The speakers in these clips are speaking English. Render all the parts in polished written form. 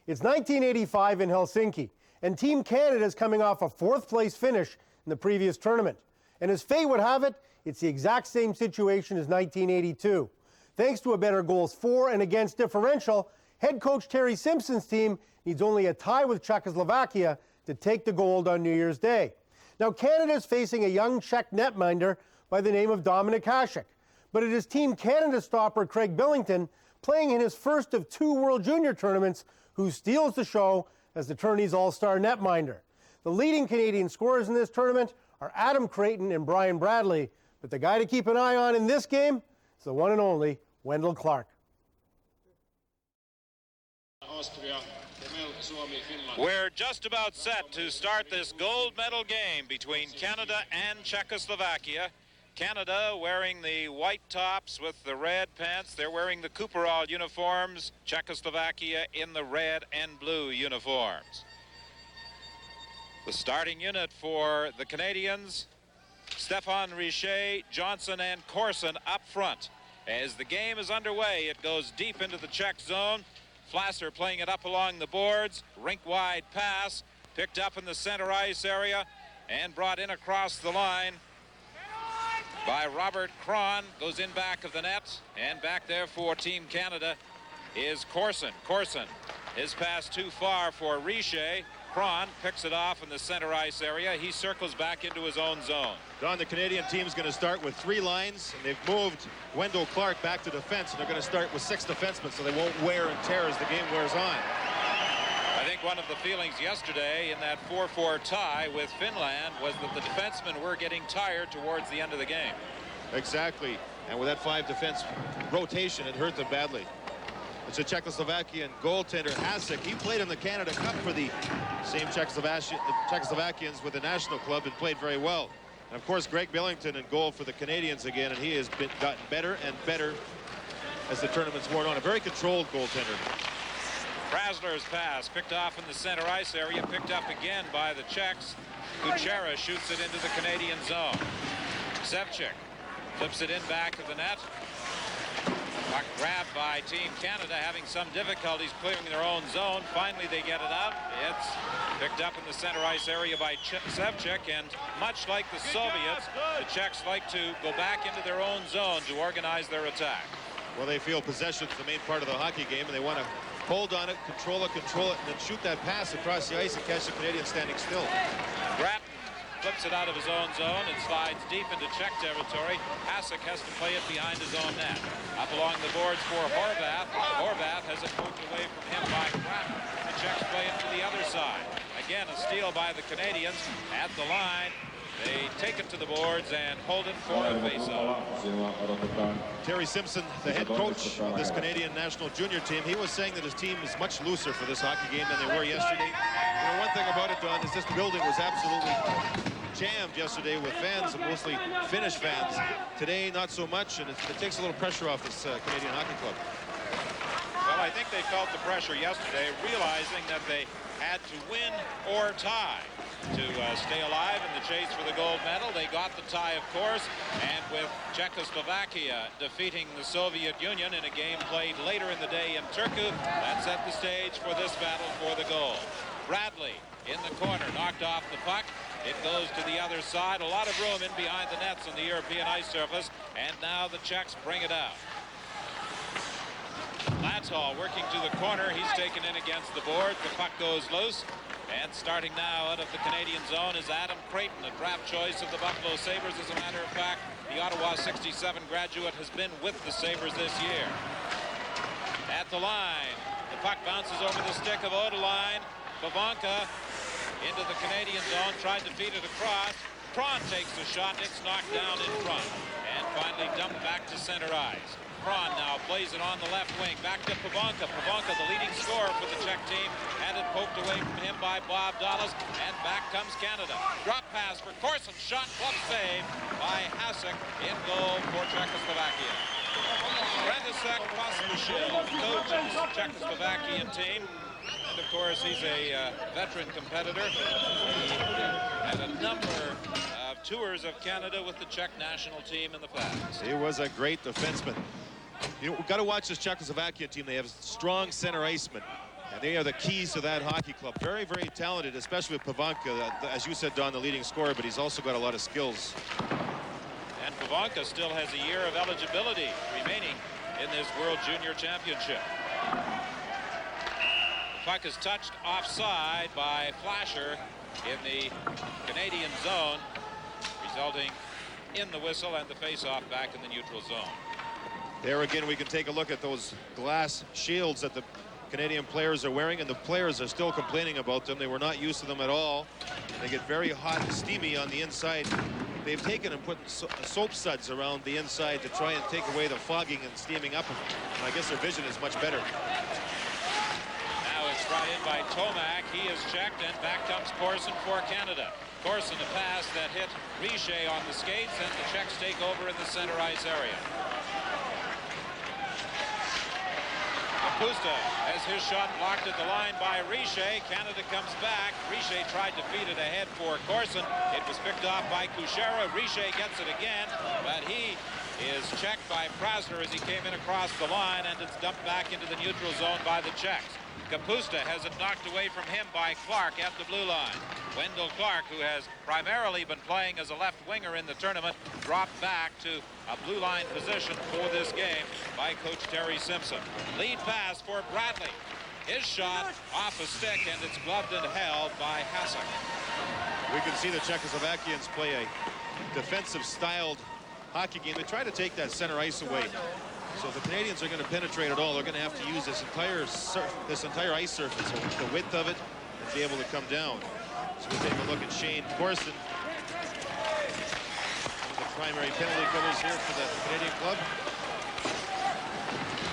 It's 1985 in Helsinki, and Team Canada is coming off a fourth-place finish in the previous tournament. And as fate would have it, it's the exact same situation as 1982. Thanks to a better goals for and against differential, head coach Terry Simpson's team needs only a tie with Czechoslovakia to take the gold on New Year's Day. Now, Canada is facing a young Czech netminder by the name of Dominik Hasek, but it is Team Canada stopper Craig Billington, playing in his first of two World Junior tournaments, who steals the show as the tourney's all-star netminder. The leading Canadian scorers in this tournament are Adam Creighton and Brian Bradley, but the guy to keep an eye on in this game is the one and only Wendell Clark. We're just about set to start this gold medal game between Canada and Czechoslovakia. Canada wearing the white tops with the red pants. They're wearing the Cooperall uniforms. Czechoslovakia in the red and blue uniforms. The starting unit for the Canadians, Stefan Richer, Johnson, and Corson up front. As the game is underway, it goes deep into the Czech zone. Flasser playing it up along the boards. Rink-wide pass, picked up in the center ice area and brought in across the line by Robert Cron. Goes in back of the net, and back there for Team Canada is Corson. Corson, his pass too far for Richer. Cron picks it off in the center ice area. He circles back into his own zone. Don, the Canadian team is going to start with three lines, and they've moved Wendell Clark back to defense, and they're going to start with six defensemen so they won't wear and tear as the game wears on. I think one of the feelings yesterday in that 4-4 tie with Finland was that the defensemen were getting tired towards the end of the game. Exactly, and with that five defense rotation, it hurt them badly. It's a Czechoslovakian goaltender, Hasek. He played in the Canada Cup for the same Czechoslovakians with the national club and played very well. And of course, Greg Billington in goal for the Canadians again, and he has gotten better and better as the tournament's worn on. A very controlled goaltender. Krasler's pass picked off in the center ice area, picked up again by the Czechs. Kuchera shoots it into the Canadian zone. Sevchik flips it in back of the net. Puck grabbed by Team Canada, having some difficulties clearing their own zone. Finally, they get it out. It's picked up in the center ice area by Sevchik, and much like the Soviets, the Czechs like to go back into their own zone to organize their attack. Well, they feel possession's the main part of the hockey game, and they want to hold on it, control it, and then shoot that pass across the ice and catch the Canadians standing still. Grattan flips it out of his own zone and slides deep into Czech territory. Hasek has to play it behind his own net. Up along the boards for Horvath. Horvath has it poked away from him by Grattan. The Czechs play it to the other side. Again, a steal by the Canadians at the line. They take it to the boards and hold it for a face-off. Terry Simpson, the head coach of this Canadian national junior team, he was saying that his team is much looser for this hockey game than they were yesterday. You know, one thing about it, Don, is this building was absolutely jammed yesterday with fans, and mostly Finnish fans. Today, not so much, and it takes a little pressure off this Canadian hockey club. Well, I think they felt the pressure yesterday, realizing that they had to win or tie to stay alive in the chase for the gold medal. They got the tie, of course, and with Czechoslovakia defeating the Soviet Union in a game played later in the day in Turku, that set the stage for this battle for the gold. Bradley in the corner, knocked off the puck. It goes to the other side. A lot of room in behind the nets on the European ice surface, and now the Czechs bring it out. Lansall working to the corner. He's taken in against the board. The puck goes loose. And starting now out of the Canadian zone is Adam Creighton, a draft choice of the Buffalo Sabres. As a matter of fact, the Ottawa 67 graduate has been with the Sabres this year. At the line, the puck bounces over the stick of Odeline. Pivonka into the Canadian zone, tried to feed it across. Cron takes the shot. It's knocked down in front. And finally dumped back to center ice. Cron now plays it on the left wing, back to Pivonka. Pivonka, the leading scorer for the Czech team, had it poked away from him by Bob Dallas, and back comes Canada. Drop pass for Corson, shot, glove save by Hasek, in goal for Czechoslovakia. Brandisek Pospišil, coach of the Czechoslovakian team. And of course, he's a veteran competitor. He had a number of tours of Canada with the Czech national team in the past. He was a great defenseman. You know, we've got to watch this Czechoslovakia team. They have strong center icemen. And they are the keys to that hockey club. Very, very talented, especially with Pavanka. As you said, Don, the leading scorer, but he's also got a lot of skills. And Pavanka still has a year of eligibility remaining in this World Junior Championship. The puck is touched offside by Flasher in the Canadian zone, resulting in the whistle and the face-off back in the neutral zone. There again, we can take a look at those glass shields that the Canadian players are wearing, and the players are still complaining about them. They were not used to them at all. They get very hot and steamy on the inside. They've taken and put soap suds around the inside to try and take away the fogging and steaming up. And I guess their vision is much better. Now it's brought in by Tomac. He is checked, and back comes Corson for Canada. Corson, a pass that hit Richer on the skates, and the Czechs take over in the center ice area. Kapusta has his shot blocked at the line by Richer. Canada comes back. Richer tried to feed it ahead for Corson. It was picked off by Kuchera. Richer gets it again, but he is checked by Prasner as he came in across the line, and it's dumped back into the neutral zone by the Czechs. Kapusta has it knocked away from him by Clark at the blue line. Wendell Clark, who has primarily been playing as a left winger in the tournament, dropped back to a blue line position for this game by Coach Terry Simpson. Lead pass for Bradley. His shot off a stick, and it's gloved and held by Hasek. We can see the Czechoslovakians play a defensive-styled hockey game. They try to take that center ice away. So if the Canadians are going to penetrate at all, they're going to have to use this entire ice surface, the width of it, and be able to come down. So we'll take a look at Shane Corson, one of the primary penalty killers here for the Canadian club.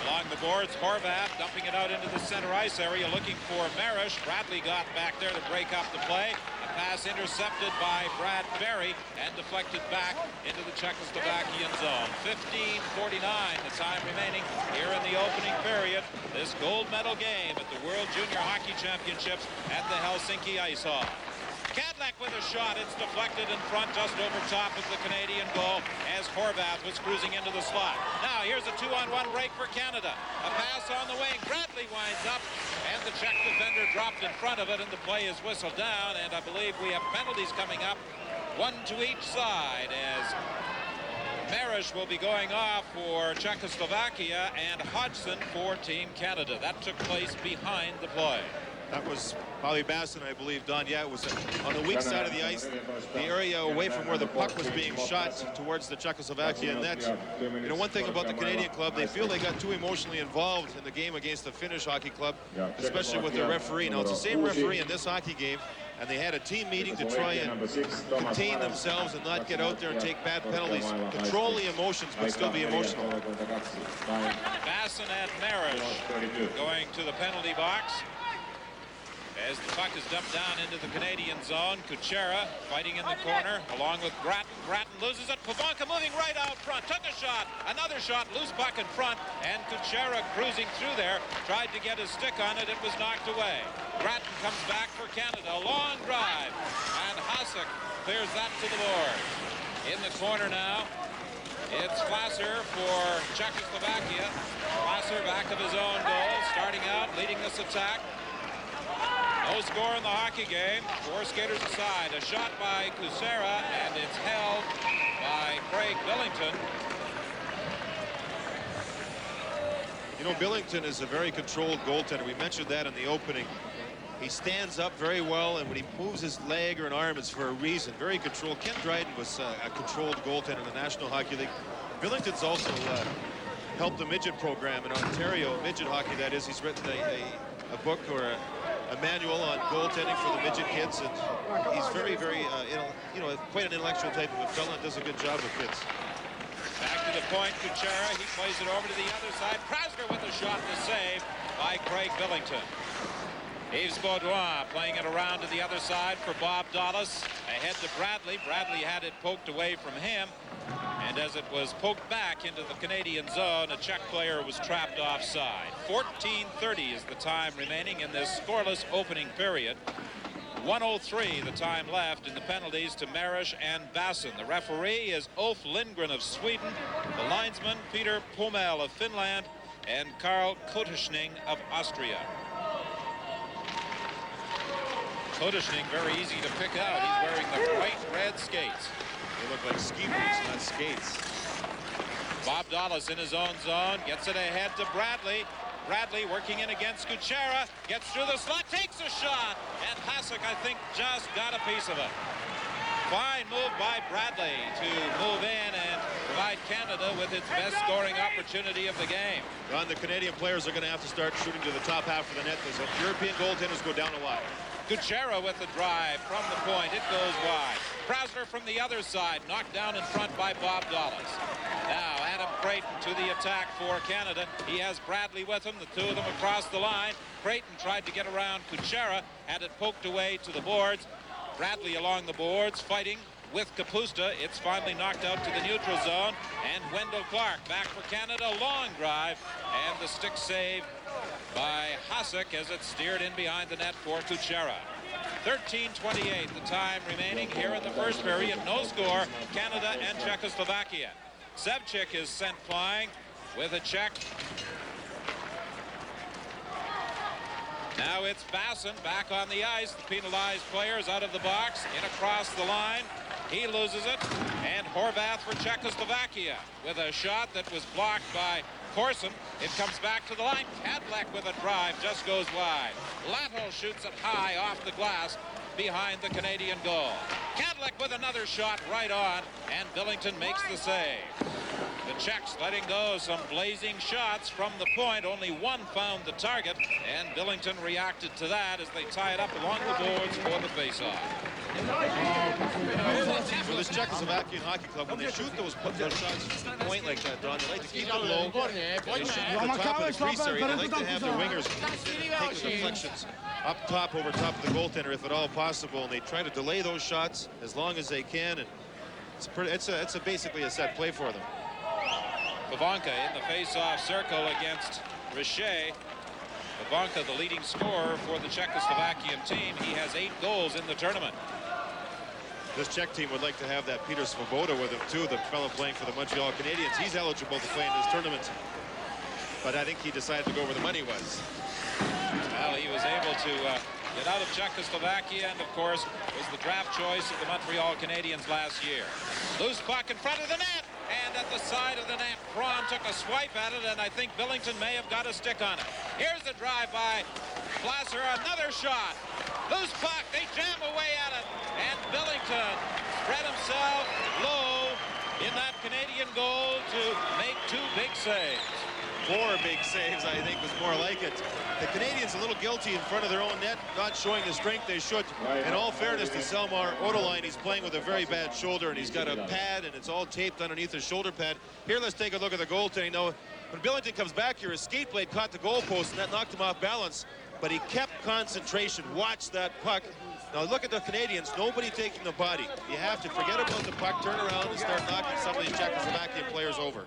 Along the boards, Horvath dumping it out into the center ice area, looking for Marish. Bradley got back there to break up the play. A pass intercepted by Brad Berry and deflected back into the Czechoslovakian zone. 15:49 the time remaining here in the opening period. This gold medal game at the World Junior Hockey Championships at the Helsinki Ice Hall. Kadlec with a shot. It's deflected in front just over top of the Canadian goal as Horvath was cruising into the slot. Now here's a 2-on-1 break for Canada. A pass on the wing. Bradley winds up, and the Czech defender dropped in front of it, and the play is whistled down, and I believe we have penalties coming up, one to each side, as Marish will be going off for Czechoslovakia and Hodgson for Team Canada. That took place behind the play. That was probably Basson, I believe, Don. Yeah, it was on the weak side of the ice, the area away from where the puck was being shot towards the Czechoslovakia net. You know, one thing about the Canadian club, they feel they got too emotionally involved in the game against the Finnish hockey club, especially with their referee. Now, it's the same referee in this hockey game, and they had a team meeting to try and contain themselves and not get out there and take bad penalties. Control the emotions, but still be emotional. Basson and Marish going to the penalty box as the puck is dumped down into the Canadian zone. Kuchera fighting in the corner along with Grattan. Grattan loses it. Pavanka moving right out front. Took a shot. Another shot. Loose puck in front. And Kuchera cruising through there. Tried to get his stick on it. It was knocked away. Grattan comes back for Canada. A long drive. And Hasek clears that to the board. In the corner now, it's Flasser for Czechoslovakia. Flasser back of his own goal. Starting out, leading this attack. No score in the hockey game. Four skaters aside. A shot by Kuchera, and it's held by Craig Billington. You know, Billington is a very controlled goaltender. We mentioned that in the opening. He stands up very well, and when he moves his leg or an arm, it's for a reason. Very controlled. Ken Dryden was a controlled goaltender in the National Hockey League. Billington's also helped the midget program in Ontario, midget hockey that is. He's written a book or a manual on goaltending for the midget kids, and he's very, very, quite an intellectual type of a fellow and does a good job with kids. Back to the point, Kuchera. He plays it over to the other side. Prasner with a shot to save by Craig Billington. Yves Baudouin playing it around to the other side for Bob Dallas. Ahead to Bradley. Bradley had it poked away from him. And as it was poked back into the Canadian zone, a Czech player was trapped offside. 14:30 is the time remaining in this scoreless opening period. 1:03 the time left in the penalties to Marish and Basson. The referee is Ulf Lindgren of Sweden, the linesman Peter Pummel of Finland, and Karl Koteschning of Austria. Kodishning very easy to pick out. He's wearing the bright red skates. They look like ski boots, not skates. Bob Dallas in his own zone, gets it ahead to Bradley. Bradley working in against Kuchera, gets through the slot, takes a shot, and Hasek, I think, just got a piece of it. Fine move by Bradley to move in and provide Canada with its best scoring opportunity of the game. Don, the Canadian players are going to have to start shooting to the top half of the net as European goaltenders go down a lot. Kuchera with the drive from the point. It goes wide. Krasner from the other side, knocked down in front by Bob Dallas. Now Adam Creighton to the attack for Canada. He has Bradley with him, the two of them across the line. Creighton tried to get around Kuchera, had it poked away to the boards. Bradley along the boards, fighting with Kapusta. It's finally knocked out to the neutral zone. And Wendell Clark back for Canada. Long drive. And the stick save by Hasek as it's steered in behind the net for Kuchera. 13:28, the time remaining here in the first period. No score, Canada and Czechoslovakia. Sevchik is sent flying with a check. Now it's Basson back on the ice. The penalized players out of the box, in across the line. He loses it. And Horvath for Czechoslovakia with a shot that was blocked by Corson. It comes back to the line. Kadlec with a drive, just goes wide. Latto shoots it high off the glass behind the Canadian goal. Kadlec with another shot right on, and Billington makes the save. The Czechs letting go some blazing shots from the point. Only one found the target, and Billington reacted to that as they tie it up along the boards for the faceoff. For this Czechoslovakian hockey club, when they shoot those shots from the point like that, Don, they like to keep it low. They shoot at the top of the crease area. They like to have their wingers take the deflections up top over top of the goaltender if at all possible, and they try to delay those shots as long as they can. And it's basically a set play for them. Pavanka in the face-off circle against Richer. Pavanka, the leading scorer for the Czechoslovakian team. He has 8 goals in the tournament. This Czech team would like to have that Peter Svoboda with him, too, the fellow playing for the Montreal Canadiens. He's eligible to play in this tournament, but I think he decided to go where the money was. Well, he was able to get out of Czechoslovakia, and, of course, was the draft choice of the Montreal Canadiens last year. Loose puck in front of the net, and at the side of the net, Cron took a swipe at it, and I think Billington may have got a stick on it. Here's the drive by Glasser, another shot. Loose puck, they jam away at it, and Billington spread himself low in that Canadian goal to make 2 big saves. 4 big saves, I think, was more like it. The Canadians a little guilty in front of their own net, not showing the strength they should. In all fairness to Selmar Odoline, he's playing with a very bad shoulder, and he's got a pad, and it's all taped underneath his shoulder pad. Here, let's take a look at the goaltending. Now, when Billington comes back here, his skate blade caught the goalpost, and that knocked him off balance, but he kept concentration. Watch that puck. Now, look at the Canadians. Nobody taking the body. You have to forget about the puck, turn around, and start knocking some of these Czechoslovakian players over.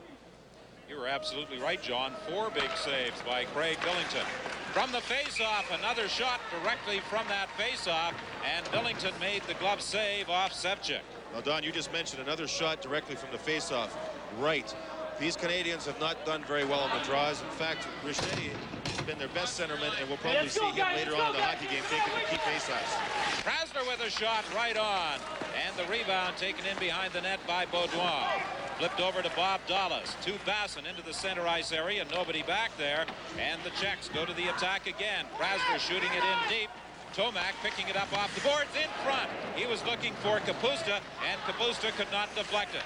You were absolutely right, John. 4 big saves by Craig Billington. From the face-off, another shot directly from that face-off, and Billington made the glove save off Sevchik. Now, Don, you just mentioned another shot directly from the face-off. Right. These Canadians have not done very well on the draws. In fact, Richer has been their best centerman, and we'll probably see him later on in the hockey game taking the key face-offs. Krasner with a shot right on, and the rebound taken in behind the net by Baudouin. Flipped over to Bob Dallas, to Basson into the center ice area, nobody back there, and the Czechs go to the attack again. Krasner shooting it in deep. Tomac picking it up off the boards in front. He was looking for Kapusta, and Kapusta could not deflect it.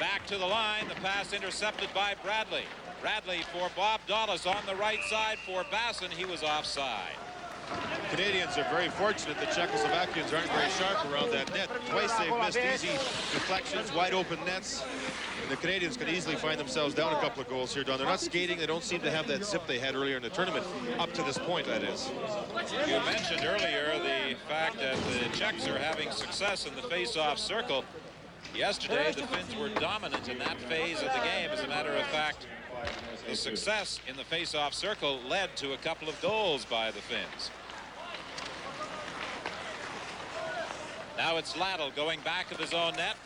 Back to the line, the pass intercepted by Bradley. Bradley for Bob Dallas on the right side for Basson. He was offside. Canadians are very fortunate. The Czechoslovakians aren't very sharp around that net. Twice they've missed easy deflections, wide open nets. And the Canadians could easily find themselves down a couple of goals here, Don. They're not skating. They don't seem to have that zip they had earlier in the tournament, up to this point, that is. You mentioned earlier the fact that the Czechs are having success in the face-off circle. Yesterday, the Finns were dominant in that phase of the game. As a matter of fact, the success in the face-off circle led to a couple of goals by the Finns. Now it's Laddell going back of his own net,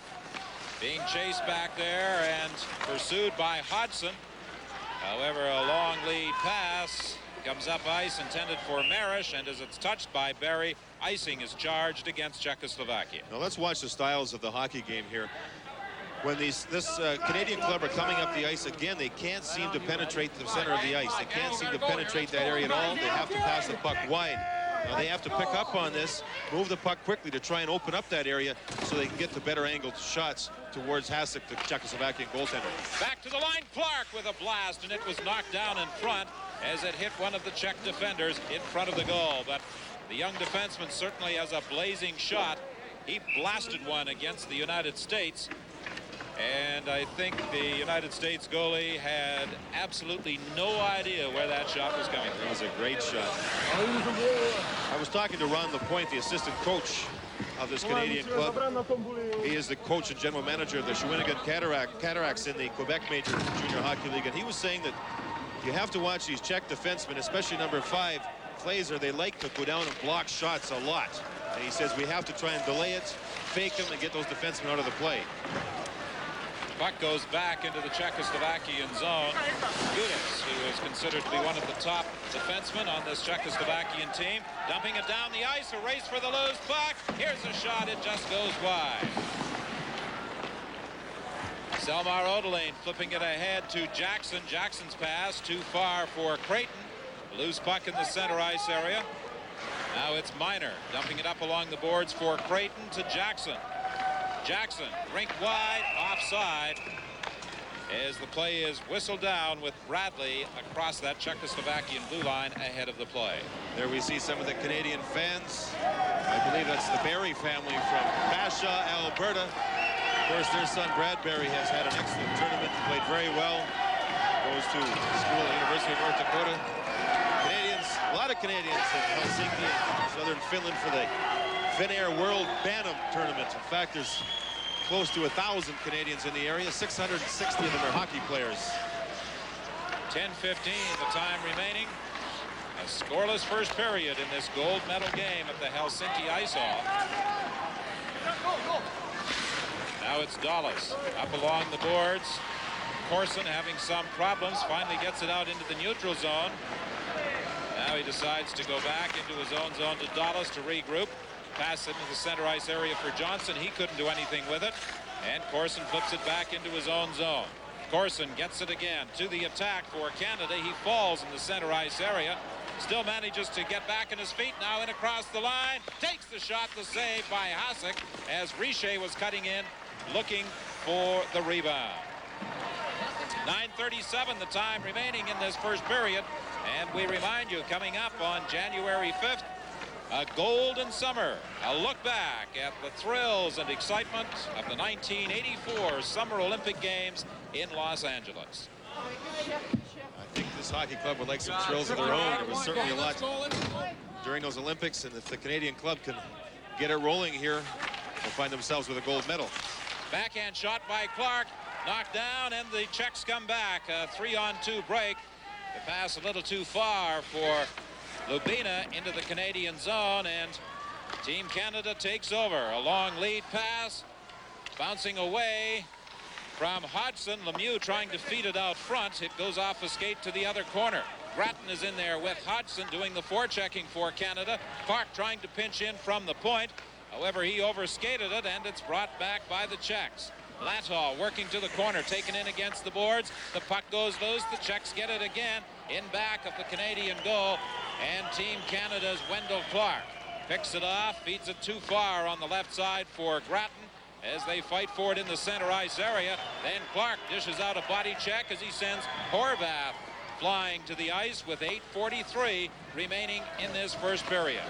being chased back there and pursued by Hodgson. However, a long lead pass Comes up ice, intended for Marish, and as it's touched by Barry, icing is charged against Czechoslovakia. Now let's watch the styles of the hockey game here. When this Canadian club are coming up the ice again, they can't seem to penetrate the center of the ice. They can't seem to penetrate that area at all. They have to pass the puck wide. Now they have to pick up on this, move the puck quickly to try and open up that area so they can get the better angled shots towards Hasek, the Czechoslovakian goaltender. Back to the line, Clark with a blast, and it was knocked down in front as it hit one of the Czech defenders in front of the goal. But the young defenseman certainly has a blazing shot. He blasted one against the United States. And I think the United States goalie had absolutely no idea where that shot was coming from. That was a great shot. I was talking to Ron Lapointe, the assistant coach of this Canadian club. He is the coach and general manager of the Shawinigan Cataracts in the Quebec Major Junior Hockey League. And he was saying that you have to watch these Czech defensemen, especially number 5, Glazer. They like to go down and block shots a lot. And he says we have to try and delay it, fake them, and get those defensemen out of the play. Puck goes back into the Czechoslovakian zone. Gudis, who is considered to be one of the top defensemen on this Czechoslovakian team, dumping it down the ice, a race for the loose puck. Here's a shot, it just goes wide. Selmar Odelane flipping it ahead to Jackson. Jackson's pass too far for Creighton. Loose puck in the center ice area. Now it's Miner dumping it up along the boards for Creighton to Jackson. Jackson, rink wide, offside, as the play is whistled down with Bradley across that Czechoslovakian blue line ahead of the play. There we see some of the Canadian fans. I believe that's the Barry family from Basha, Alberta. Of course, their son Brad Barry has had an excellent tournament, played very well, goes to school at the University of North Dakota. Canadians, a lot of Canadians in Helsinki and southern Finland for the Finnair World Bantam Tournament. In fact, there's close to 1,000 Canadians in the area. 660 of them are hockey players. 10:15, the time remaining. A scoreless first period in this gold medal game at the Helsinki Ice Hall. Now it's Dallas up along the boards. Corson having some problems, finally gets it out into the neutral zone. Now he decides to go back into his own zone to Dallas to regroup. Pass it into the center ice area for Johnson. He couldn't do anything with it. And Corson flips it back into his own zone. Corson gets it again to the attack for Canada. He falls in the center ice area. Still manages to get back on his feet. Now in across the line. Takes the shot, the save by Hasek as Richer was cutting in, looking for the rebound. 9:37 the time remaining in this first period. And we remind you, coming up on January 5th, a golden summer, a look back at the thrills and excitement of the 1984 Summer Olympic Games in Los Angeles. I think this hockey club would like some thrills of their own. There was certainly a lot during those Olympics, and if the Canadian club can get it rolling here, they'll find themselves with a gold medal. Backhand shot by Clark, knocked down, and the Czechs come back. A 3-on-2 break. The pass a little too far for Lubina into the Canadian zone, and Team Canada takes over. A long lead pass, bouncing away from Hodgson. Lemieux trying to feed it out front. It goes off a skate to the other corner. Grattan is in there with Hodgson doing the forechecking for Canada. Clark trying to pinch in from the point. However, he overskated it, and it's brought back by the Czechs. Lathall working to the corner, taken in against the boards. The puck goes loose. The Czechs get it again in back of the Canadian goal. And Team Canada's Wendell Clark picks it off, feeds it too far on the left side for Grattan as they fight for it in the center ice area. Then Clark dishes out a body check as he sends Horvath flying to the ice with 8:43 remaining in this first period.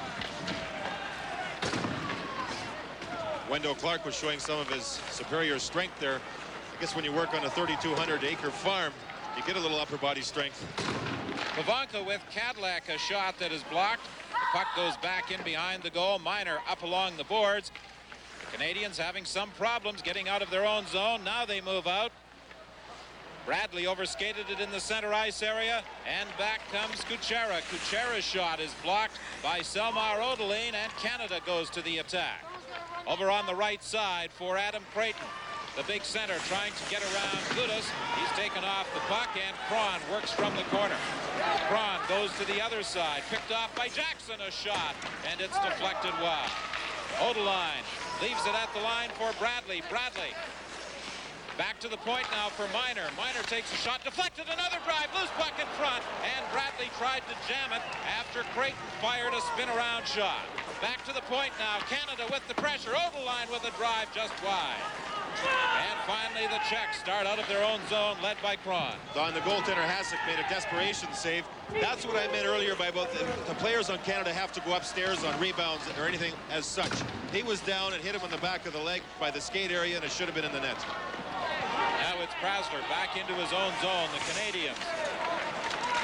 Wendell Clark was showing some of his superior strength there. I guess when you work on a 3,200-acre farm, you get a little upper body strength. Pavanka with Cadillac, a shot that is blocked. The puck goes back in behind the goal. Miner up along the boards. The Canadians having some problems getting out of their own zone. Now they move out. Bradley overskated it in the center ice area, and back comes Kuchera. Kuchera's shot is blocked by Selmar Odelane, and Canada goes to the attack. Over on the right side for Adam Creighton. the big center, trying to get around Gudas. He's taken off the puck, and Kron works from the corner. Kron goes to the other side, picked off by Jackson, a shot, and it's deflected wide. Odeline leaves it at the line for Bradley. Bradley back to the point now for Miner. Miner takes a shot, deflected, another drive, loose puck in front, and Bradley tried to jam it after Creighton fired a spin-around shot. Back to the point now, Canada with the pressure, Odeline with a drive just wide. And finally the Czechs start out of their own zone, led by Kron. Don, the goaltender Hasek made a desperation save. That's what I meant earlier by about the players on Canada have to go upstairs on rebounds or anything as such. He was down and hit him on the back of the leg by the skate area, and it should have been in the net. Now it's Prasler back into his own zone. The Canadians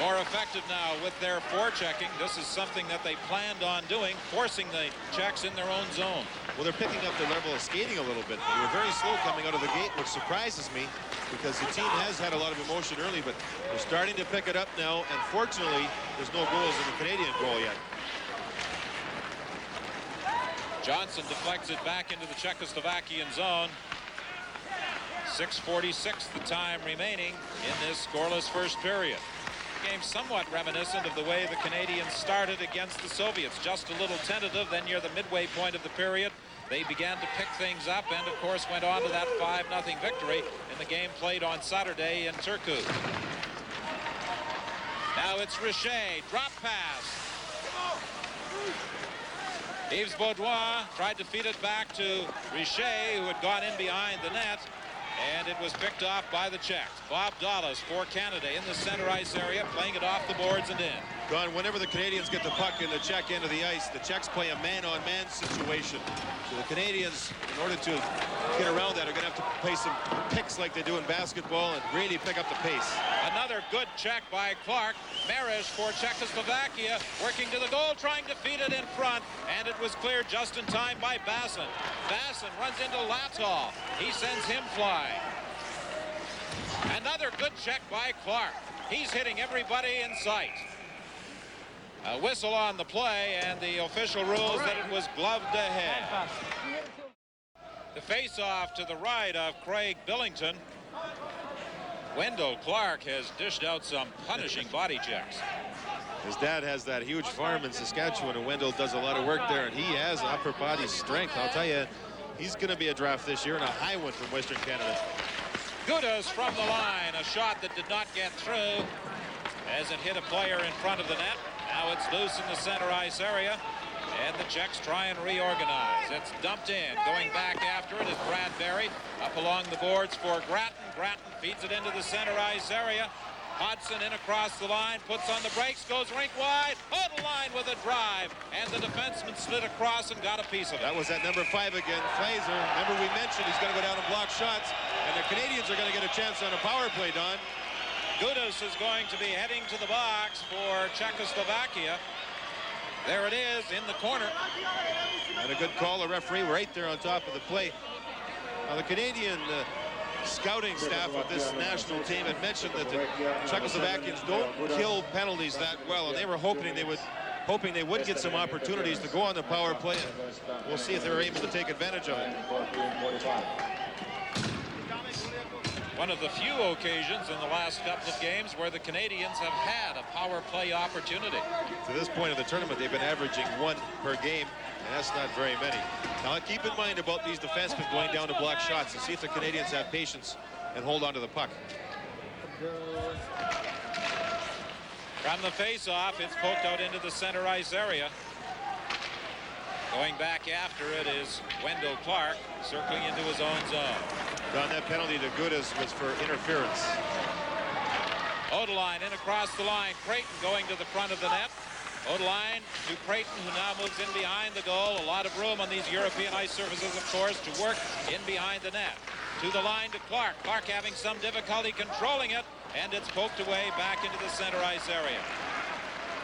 more effective now with their forechecking. This is something that they planned on doing, forcing the Czechs in their own zone. Well, they're picking up their level of skating a little bit. They were very slow coming out of the gate, which surprises me because the team has had a lot of emotion early, but they're starting to pick it up now, and fortunately, there's no goals in the Canadian goal yet. Johnson deflects it back into the Czechoslovakian zone. 6:46 the time remaining in this scoreless first period. Game somewhat reminiscent of the way the Canadians started against the Soviets, just a little tentative. Then near the midway point of the period, they began to pick things up and of course went on to that 5-0 victory in the game played on Saturday in Turku. Now it's Richer, drop pass. Yves Baudouin tried to feed it back to Richer, who had gone in behind the net, and it was picked off by the Czechs. Bob Dallas for Canada in the center ice area, playing it off the boards and in. Don, whenever the Canadians get the puck in the Czech end of the ice, the Czechs play a man-on-man situation. So the Canadians, in order to get around that, are going to have to play some picks like they do in basketball and really pick up the pace. Another good check by Clark. Marish for Czechoslovakia, working to the goal, trying to feed it in front, and it was cleared just in time by Basson. Basson runs into Latol. He sends him flying. Another good check by Clark. He's hitting everybody in sight. A whistle on the play, and the official rules that it was gloved ahead. The face-off to the right of Craig Billington. Wendell Clark has dished out some punishing body checks. His dad has that huge farm in Saskatchewan, and Wendell does a lot of work there, and he has upper body strength. I'll tell you, he's going to be a draft this year, and a high one from Western Canada. Gudas from the line, a shot that did not get through as it hit a player in front of the net. Now it's loose in the center ice area, and the Czechs try and reorganize. It's dumped in. Going back after it is Bradbury. Up along the boards for Grattan. Grattan feeds it into the center ice area. Hodgson in across the line, puts on the brakes, goes rink wide. Odeline with a drive, and the defenseman slid across and got a piece of it. That was at number 5 again, Fraser. Remember we mentioned he's going to go down and block shots, and the Canadians are going to get a chance on a power play, Don. Gudas is going to be heading to the box for Czechoslovakia. There it is in the corner. And a good call, a referee right there on top of the play. Now the Canadian scouting staff of this national team had mentioned that the Czechoslovakians don't kill penalties that well, and they were hoping they would get some opportunities to go on the power play. And we'll see if they're able to take advantage of it. One of the few occasions in the last couple of games where the Canadians have had a power play opportunity. To this point of the tournament, they've been averaging 1 per game, and that's not very many. Now keep in mind about these defensemen going down to block shots and see if the Canadians have patience and hold on to the puck. From the face-off, it's poked out into the center ice area. Going back after it is Wendell Clark, circling into his own zone. Don, that penalty to Gudas was for interference. Odeline in across the line. Creighton going to the front of the net. Odeline to Creighton, who now moves in behind the goal. A lot of room on these European ice surfaces, of course, to work in behind the net. To the line to Clark. Clark having some difficulty controlling it, and it's poked away back into the center ice area.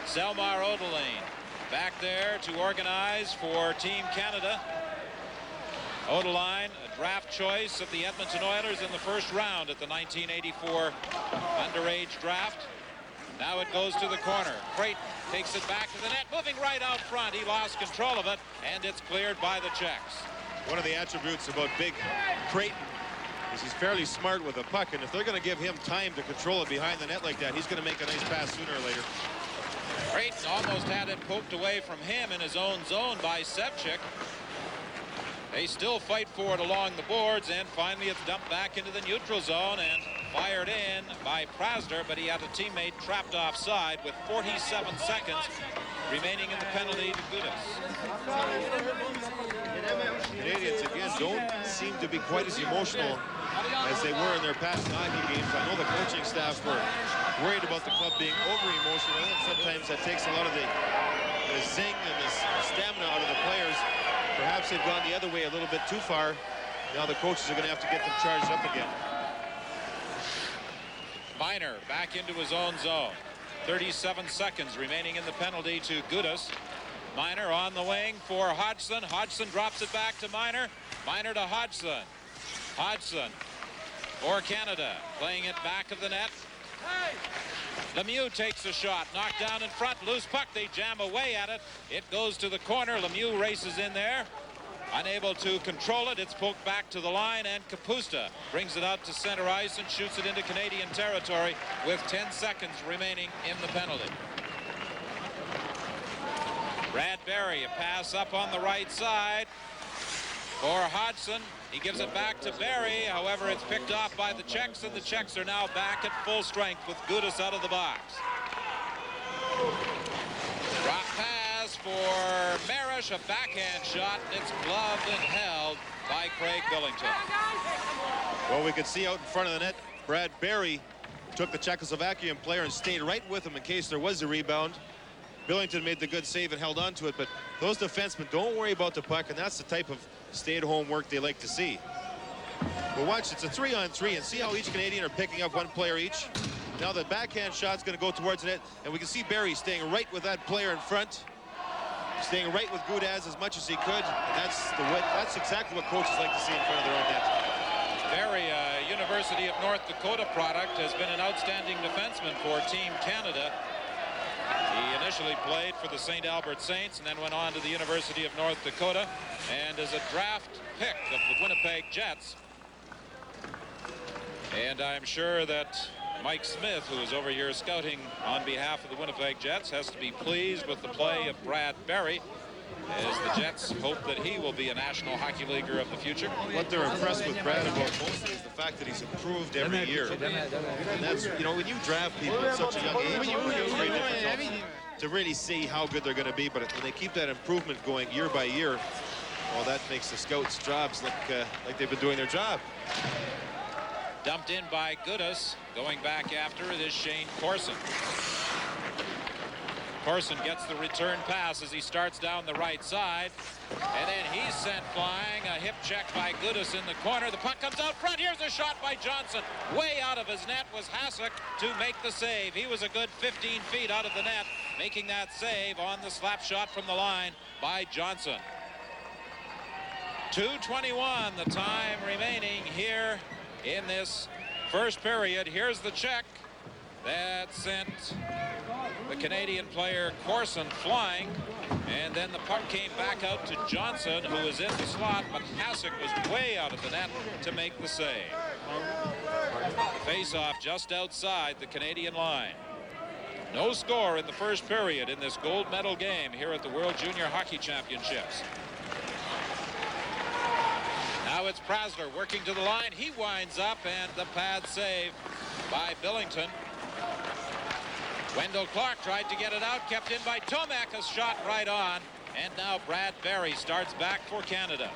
Selmar Odeline back there to organize for Team Canada. Odeline, a draft choice of the Edmonton Oilers in the first round at the 1984 underage draft. Now it goes to the corner. Creighton takes it back to the net, moving right out front. He lost control of it, and it's cleared by the Czechs. One of the attributes about big Creighton He's fairly smart with a puck, and if they're going to give him time to control it behind the net like that, he's going to make a nice pass sooner or later. Creighton almost had it poked away from him in his own zone by Sevchik. They still fight for it along the boards, and finally it's dumped back into the neutral zone and fired in by Prasler, but he had a teammate trapped offside with 47 seconds remaining in the penalty to Gudas. Canadians, again, don't seem to be quite as emotional as they were in their past hockey games. I know the coaching staff were worried about the club being over-emotional, and sometimes that takes a lot of the zing and the stamina out of the players. Perhaps they've gone the other way a little bit too far. Now the coaches are going to have to get them charged up again. Miner back into his own zone. 37 seconds remaining in the penalty to Gudas. Miner on the wing for Hodgson. Hodgson drops it back to Miner. Miner to Hodgson. Hodgson for Canada, playing it back of the net. Lemieux takes a shot, knocked down in front, loose puck, they jam away at it. It goes to the corner, Lemieux races in there. Unable to control it, it's poked back to the line, and Kapusta brings it out to center ice and shoots it into Canadian territory with 10 seconds remaining in the penalty. Brad Berry, a pass up on the right side for Hodgson. He gives it back to Berry. However, it's picked off by the Czechs, and the Czechs are now back at full strength with Gudas out of the box. Drop pass for Marish, a backhand shot. It's gloved and held by Craig Billington. Well, we could see out in front of the net, Brad Berry took the Czechoslovakian player and stayed right with him in case there was a rebound. Billington made the good save and held on to it, but those defensemen don't worry about the puck, and that's the type of stay-at-home work they like to see. But watch, it's a 3-on-3, and see how each Canadian are picking up one player each. Now the backhand shot's going to go towards the net, and we can see Berry staying right with that player in front, staying right with Gudas as much as he could, and that's exactly what coaches like to see in front of their own net. Berry, a University of North Dakota product, has been an outstanding defenseman for Team Canada. He initially played for the St. Albert Saints and then went on to the University of North Dakota, and is a draft pick of the Winnipeg Jets. And I'm sure that Mike Smith, who is over here scouting on behalf of the Winnipeg Jets, has to be pleased with the play of Brad Berry, as the Jets hope that he will be a National Hockey Leaguer of the future. What they're impressed with Brad about mostly is the fact that he's improved every year. And that's, you know, when you draft people at such a young age, it's very difficult to really see how good they're going to be. But when they keep that improvement going year by year, well, that makes the scouts' jobs look like they've been doing their job. Dumped in by Gudas. Going back after it is Shane Corson. Corson gets the return pass as he starts down the right side, and then he's sent flying. A hip check by Gudas in the corner. The puck comes out front. Here's a shot by Johnson. Way out of his net was Hasek to make the save. He was a good 15 feet out of the net, making that save on the slap shot from the line by Johnson. 2:21 the time remaining here in this first period. Here's the check that sent the Canadian player Corson flying, and then the puck came back out to Johnson, who was in the slot, but Hasek was way out of the net to make the save. Face-off just outside the Canadian line. No score in the first period in this gold medal game here at the World Junior Hockey Championships. Now it's Prasler working to the line. He winds up, and the pad save by Billington. Wendell Clark tried to get it out, kept in by Tomac, a shot right on, and now Brad Berry starts back for Canada.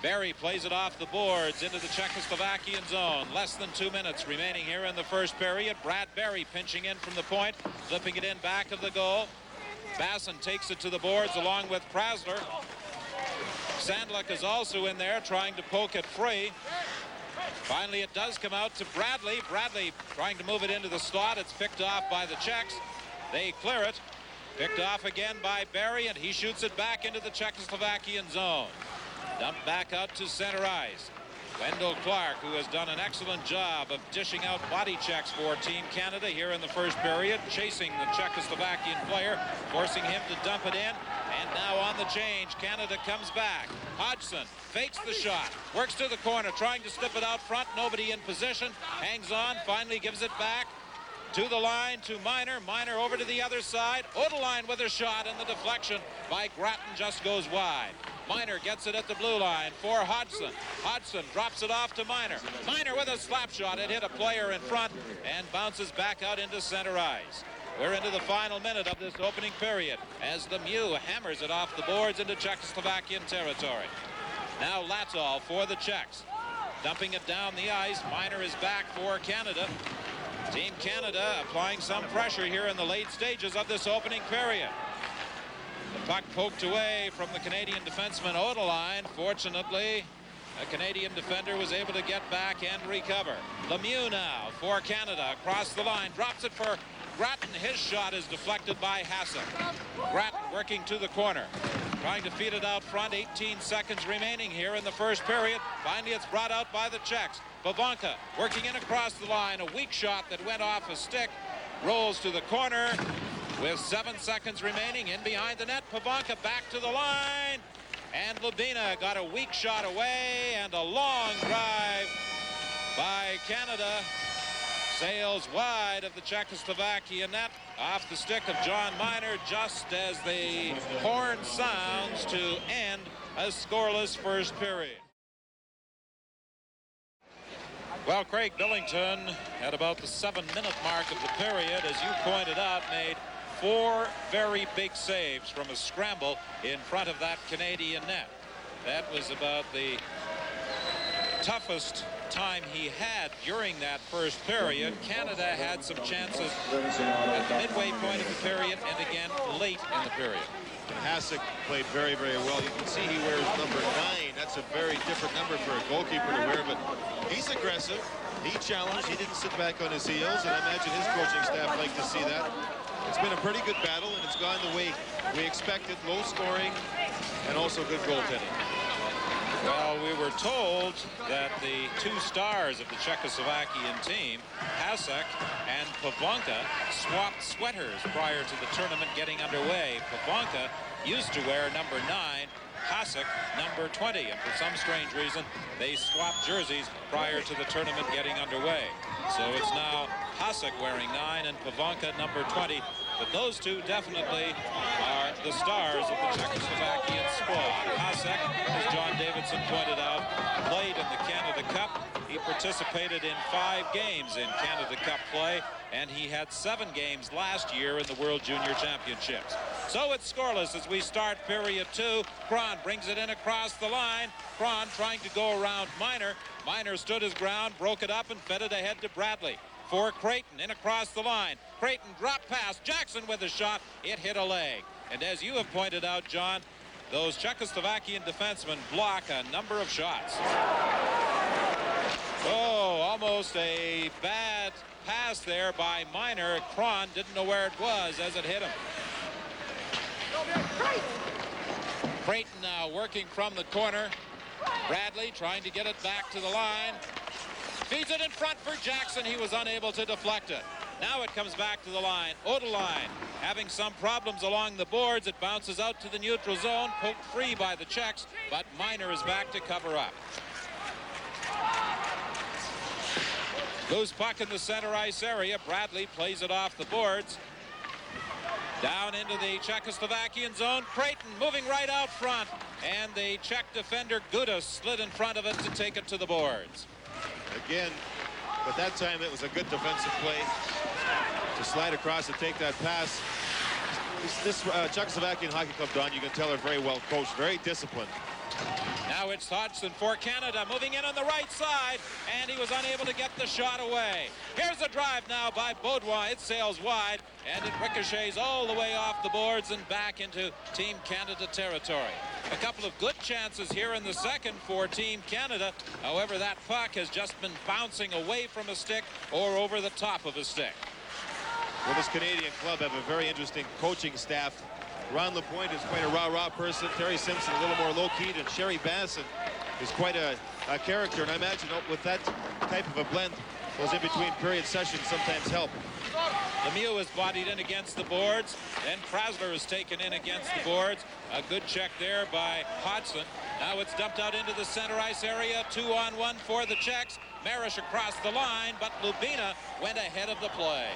Berry plays it off the boards into the Czechoslovakian zone. Less than 2 minutes remaining here in the first period. Brad Berry pinching in from the point, flipping it in back of the goal. Basson takes it to the boards along with Prasler. Sandluck is also in there trying to poke it free. Finally, it does come out to Bradley. Bradley trying to move it into the slot. It's picked off by the Czechs. They clear it. Picked off again by Berry, and he shoots it back into the Czechoslovakian zone. Dumped back out to center ice. Wendell Clark, who has done an excellent job of dishing out body checks for Team Canada here in the first period, chasing the Czechoslovakian player, forcing him to dump it in, and line. Now on the change. Canada comes back. Hodgson fakes the shot. Works to the corner. Trying to slip it out front. Nobody in position. Hangs on. Finally gives it back. To the line to Miner. Miner over to the other side. Odeline with a shot, and the deflection by Grattan just goes wide. Miner gets it at the blue line for Hodgson. Hodgson drops it off to Miner. Miner with a slap shot. It hit a player in front and bounces back out into center ice. We're into the final minute of this opening period as Lemieux hammers it off the boards into Czechoslovakian territory. Now Latol for the Czechs. Dumping it down the ice. Miner is back for Canada. Team Canada applying some pressure here in the late stages of this opening period. The puck poked away from the Canadian defenseman Odeline. Fortunately, a Canadian defender was able to get back and recover. Lemieux now for Canada across the line. Drops it for Grattan. His shot is deflected by Hasek. Grattan working to the corner. Trying to feed it out front. 18 seconds remaining here in the first period. Finally, it's brought out by the Czechs. Pivonka working in across the line. A weak shot that went off a stick. Rolls to the corner with 7 seconds remaining. In behind the net. Pivonka back to the line. And Lubina got a weak shot away. And a long drive by Canada. Sails wide of the Czechoslovakia net. Off the stick of John Miner just as the horn sounds to end a scoreless first period. Well, Craig Billington at about the 7-minute mark of the period, as you pointed out, made 4 very big saves from a scramble in front of that Canadian net. That was about the toughest time he had during that first period. Canada had some chances at the midway point of the period and again late in the period. And Hasek played very, very well. You can see he wears number 9. That's a very different number for a goalkeeper to wear, but he's aggressive. He challenged. He didn't sit back on his heels, and I imagine his coaching staff like to see that. It's been a pretty good battle, and it's gone the way we expected. Low scoring and also good goaltending. Well, we were told that the 2 stars of the Czechoslovakian team, Hasek and Pivonka, swapped sweaters prior to the tournament getting underway. Pivonka used to wear number 9, Hasek number 20, and for some strange reason, they swapped jerseys prior to the tournament getting underway. So it's now Hasek wearing 9 and Pivonka number 20. But those two definitely are the stars of the Czechoslovakian squad. Hasek, as John Davidson pointed out, played in the Canada Cup. He participated in 5 games in Canada Cup play, and he had 7 games last year in the World Junior Championships. So it's scoreless as we start period 2. Kron brings it in across the line. Kron trying to go around Miner. Miner stood his ground, broke it up, and fed it ahead to Bradley. For Creighton in across the line. Creighton dropped pass. Jackson with a shot. It hit a leg. And as you have pointed out, John, those Czechoslovakian defensemen block a number of shots. Oh, almost a bad pass there by Miner. Kron didn't know where it was as it hit him. Creighton now working from the corner. Bradley trying to get it back to the line. Feeds it in front for Jackson. He was unable to deflect it. Now it comes back to the line. Odeline having some problems along the boards. It bounces out to the neutral zone. Poked free by the Czechs, but Miner is back to cover up. Loose puck in the center ice area. Bradley plays it off the boards. Down into the Czechoslovakian zone. Creighton moving right out front. And the Czech defender Gudas slid in front of it to take it to the boards. Again, but that time it was a good defensive play to slide across and take that pass. This Czechoslovakian hockey club, Don, you can tell are very well coached, very disciplined. Now it's Hodgson for Canada, moving in on the right side, and he was unable to get the shot away. Here's a drive now by Baudouin. It sails wide, and it ricochets all the way off the boards and back into Team Canada territory. A couple of good chances here in the second for Team Canada. However, that puck has just been bouncing away from a stick or over the top of a stick. Well, this Canadian club have a very interesting coaching staff. Ron LaPointe is quite a rah-rah person. Terry Simpson a little more low-keyed, and Sherry Basson is quite a character. And I imagine with that type of a blend, those in-between period sessions sometimes help. Lemieux is bodied in against the boards. Then Krasler is taken in against the boards. A good check there by Hodgson. Now it's dumped out into the center ice area. 2-on-1 for the Czechs. Marish across the line, but Lubina went ahead of the play.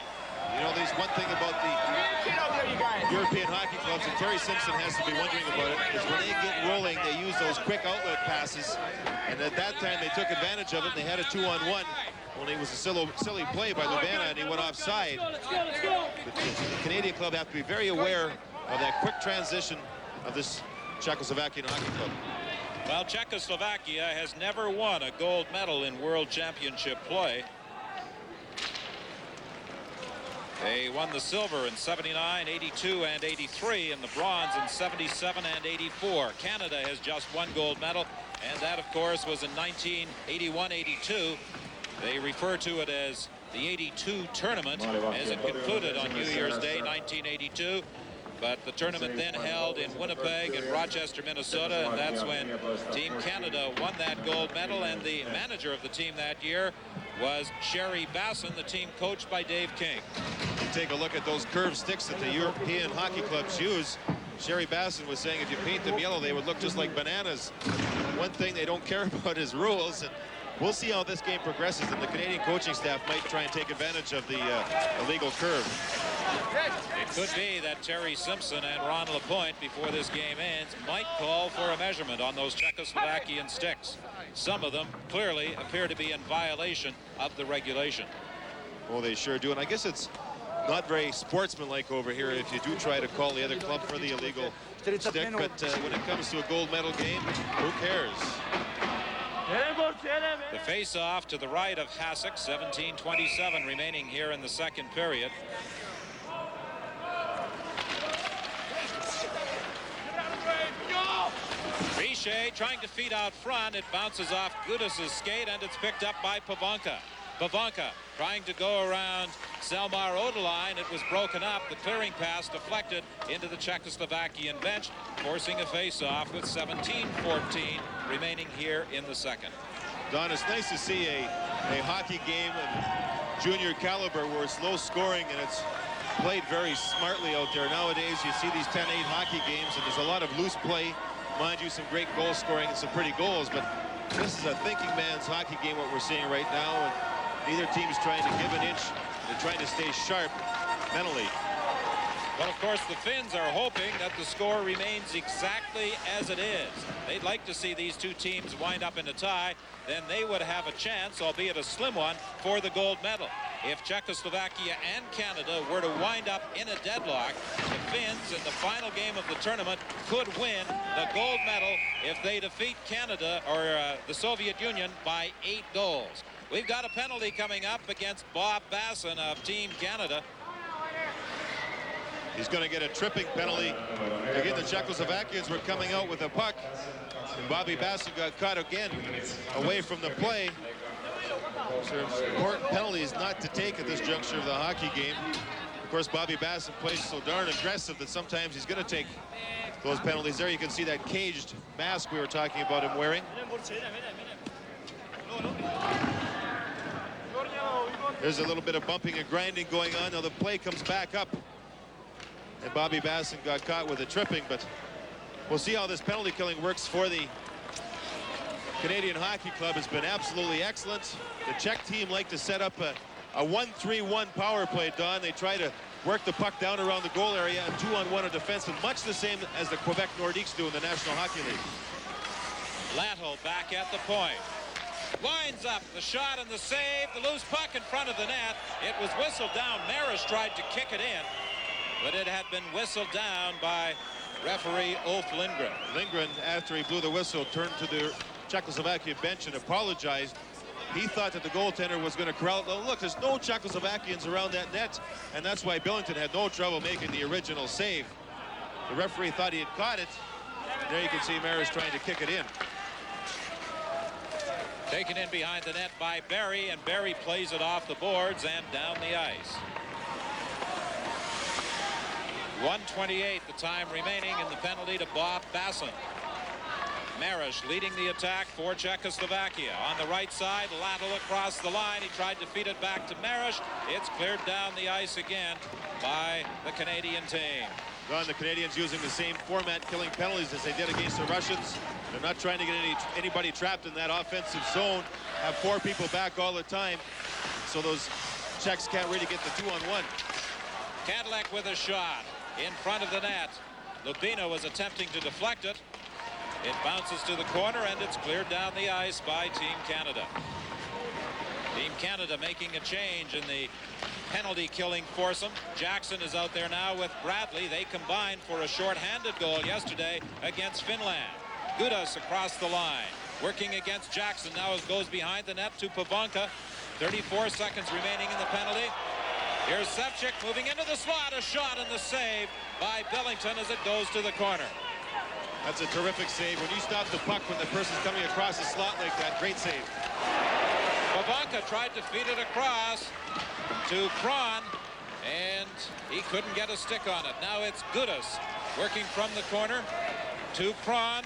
You know, there's one thing about the European hockey clubs, and Terry Simpson has to be wondering about it, is when they get rolling, they use those quick outlet passes. And at that time, they took advantage of it, and they had a 2-on-1. Only it was a silly play by Lubina, and he went offside. But the Canadian club have to be very aware of that quick transition of this Czechoslovakian hockey club. Well, Czechoslovakia has never won a gold medal in World Championship play. They won the silver in 79, 82, and 83, and the bronze in 77 and 84. Canada has just one gold medal, and that, of course, was in 1981-82. They refer to it as the 82 tournament, as it concluded on New Year's Day, 1982. But the tournament then held in Winnipeg and Rochester, Minnesota, and that's when Team Canada won that gold medal. And the manager of the team that year was Sherry Basson, the team coached by Dave King. Take a look at those curved sticks that the European hockey clubs use. Sherry Basson was saying if you paint them yellow, they would look just like bananas. One thing they don't care about is rules. And we'll see how this game progresses, and the Canadian coaching staff might try and take advantage of the illegal curve. It could be that Terry Simpson and Ron LaPointe, before this game ends, might call for a measurement on those Czechoslovakian sticks. Some of them clearly appear to be in violation of the regulation. Well, they sure do, and I guess it's not very sportsmanlike over here if you do try to call the other club for the illegal stick, but when it comes to a gold medal game, who cares? The face-off to the right of Hasek, 17:27 remaining here in the second period. Richer trying to feed out front. It bounces off Gudas's skate, and it's picked up by Pavanka. Pavanka trying to go around Selmar Odeline. It was broken up. The clearing pass deflected into the Czechoslovakian bench, forcing a face-off with 17:14 remaining here in the second. Don, it's nice to see a hockey game of junior caliber where it's low scoring and it's played very smartly out there. Nowadays, you see these 10-8 hockey games, and there's a lot of loose play. Mind you, some great goal scoring and some pretty goals, but this is a thinking man's hockey game, what we're seeing right now, and neither team is trying to give an inch. They're trying to stay sharp mentally. Well, of course, the Finns are hoping that the score remains exactly as it is. They'd like to see these two teams wind up in a tie. Then they would have a chance, albeit a slim one, for the gold medal. If Czechoslovakia and Canada were to wind up in a deadlock, the Finns in the final game of the tournament could win the gold medal if they defeat Canada or the Soviet Union by 8 goals. We've got a penalty coming up against Bob Basson of Team Canada. He's going to get a tripping penalty. Again, the Czechoslovakians were coming out with a puck. Bobby Basson got caught again away from the play. So important penalties not to take at this juncture of the hockey game. Of course, Bobby Basson plays so darn aggressive that sometimes he's going to take those penalties. There you can see that caged mask we were talking about him wearing. There's a little bit of bumping and grinding going on. Now the play comes back up. And Bobby Basson got caught with a tripping, but we'll see how this penalty killing works for the Canadian Hockey Club. Has been absolutely excellent. The Czech team like to set up a 1-3-1 power play, Don. They try to work the puck down around the goal area and 2-on-1 a defenseman, much the same as the Quebec Nordiques do in the National Hockey League. Latto back at the point. Lines up the shot and the save. The loose puck in front of the net. It was whistled down. Marish tried to kick it in, but it had been whistled down by referee Ulf Lindgren. Lindgren, after he blew the whistle, turned to the Czechoslovakia bench and apologized. He thought that the goaltender was going to corral it. Now, look, there's no Czechoslovakians around that net, and that's why Billington had no trouble making the original save. The referee thought he had caught it. There you can see Marish trying to kick it in. Taken in behind the net by Barry, and Barry plays it off the boards and down the ice. 1:28 the time remaining, and the penalty to Bob Basson. Marish leading the attack for Czechoslovakia. On the right side, Lattel across the line. He tried to feed it back to Marish. It's cleared down the ice again by the Canadian team. Don, the Canadians using the same format, killing penalties as they did against the Russians. They're not trying to get anybody trapped in that offensive zone. Have 4 people back all the time, so those Czechs can't really get the 2-on-1. Kadlec with a shot in front of the net. Lubina was attempting to deflect it. It bounces to the corner, and it's cleared down the ice by Team Canada. Team Canada making a change in the penalty-killing foursome. Jackson is out there now with Bradley. They combined for a short-handed goal yesterday against Finland. Gudas across the line, working against Jackson. Now it goes behind the net to Pavonka. 34 seconds remaining in the penalty. Here's Sevchik moving into the slot. A shot and the save by Billington as it goes to the corner. That's a terrific save. When you stop the puck when the person's coming across the slot like that, great save. Pavonka tried to feed it across to Kron, and he couldn't get a stick on it. Now it's Gudas working from the corner to Kron.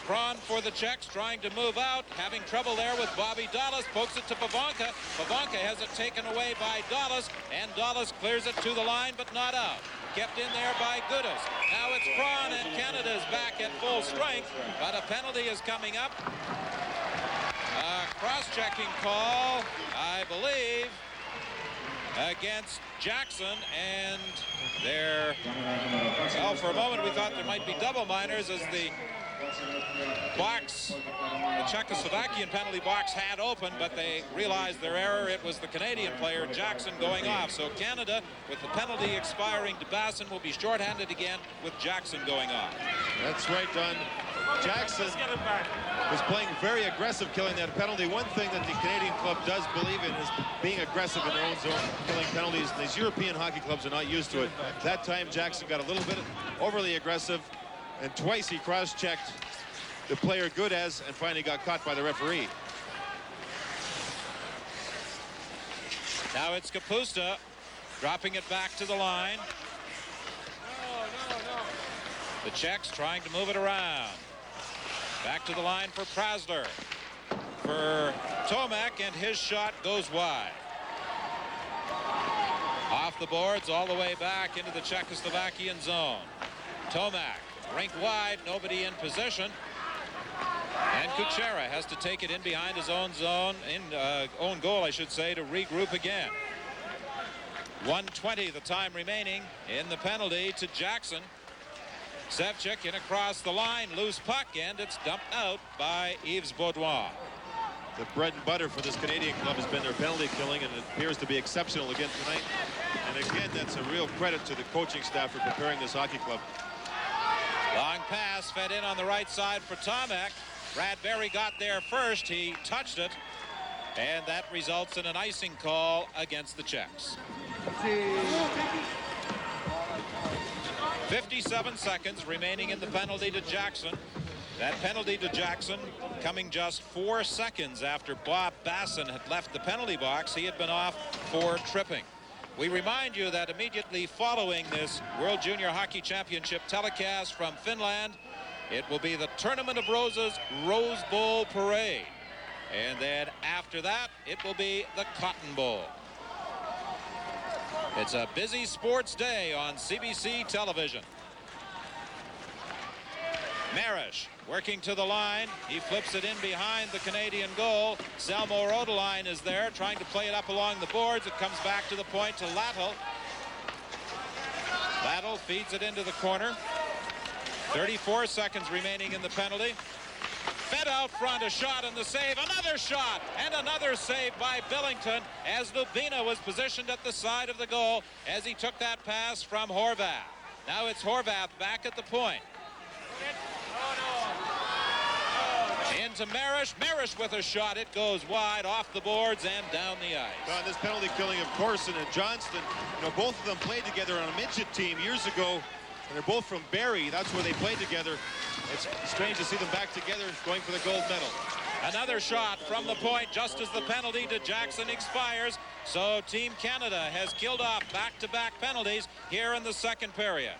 Kron for the Czechs, trying to move out, having trouble there with Bobby Dallas, pokes it to Pavonka. Pavonka has it taken away by Dallas, and Dallas clears it to the line, but not out. Kept in there by Gudas. Now it's Kron, and Canada is back at full strength, but a penalty is coming up. A cross-checking call, I believe, against Jackson, and there, well, for a moment we thought there might be double minors as the box, the Czechoslovakian penalty box had opened, but they realized their error. It was the Canadian player, Jackson, going off. So Canada, with the penalty expiring to Basson, will be shorthanded again with Jackson going off. That's right, Don. Jackson was playing very aggressive, killing that penalty. One thing that the Canadian club does believe in is being aggressive in their own zone, killing penalties. These European hockey clubs are not used to it. That time, Jackson got a little bit overly aggressive, and twice he cross-checked the player Gudas and finally got caught by the referee. Now it's Kapusta dropping it back to the line. The Czechs trying to move it around. Back to the line for Prasler. For Tomek, and his shot goes wide. Off the boards all the way back into the Czechoslovakian zone. Tomek, rink wide, nobody in position. And Kuchera has to take it in behind his own zone, own goal, I should say, to regroup again. 1:20 the time remaining in the penalty to Jackson. Sevchik in across the line, loose puck, and it's dumped out by Yves Baudouin. The bread and butter for this Canadian club has been their penalty killing, and it appears to be exceptional again tonight. And again, that's a real credit to the coaching staff for preparing this hockey club. Long pass fed in on the right side for Tomek. Brad Berry got there first. He touched it, and that results in an icing call against the Czechs. 57 seconds remaining in the penalty to Jackson. That penalty to Jackson coming just 4 seconds after Bob Basson had left the penalty box. He had been off for tripping. We remind you that immediately following this World Junior Hockey Championship telecast from Finland, it will be the Tournament of Roses Rose Bowl Parade. And then after that, it will be the Cotton Bowl. It's a busy sports day on CBC television. Marish working to the line. He flips it in behind the Canadian goal. Selmo Rodelainen is there trying to play it up along the boards. It comes back to the point to Lattel. Lattel feeds it into the corner. 34 seconds remaining in the penalty. Fed out front, a shot and the save, another shot, and another save by Billington as Lubina was positioned at the side of the goal as he took that pass from Horvath. Now it's Horvath back at the point. Into Marish. Marish with a shot. It goes wide off the boards and down the ice. On this penalty killing of Corson and Johnston, both of them played together on a midget team years ago, and they're both from Barrie. That's where they played together. It's strange to see them back together going for the gold medal. Another shot from the point just as the penalty to Jackson expires. So Team Canada has killed off back-to-back penalties here in the second period.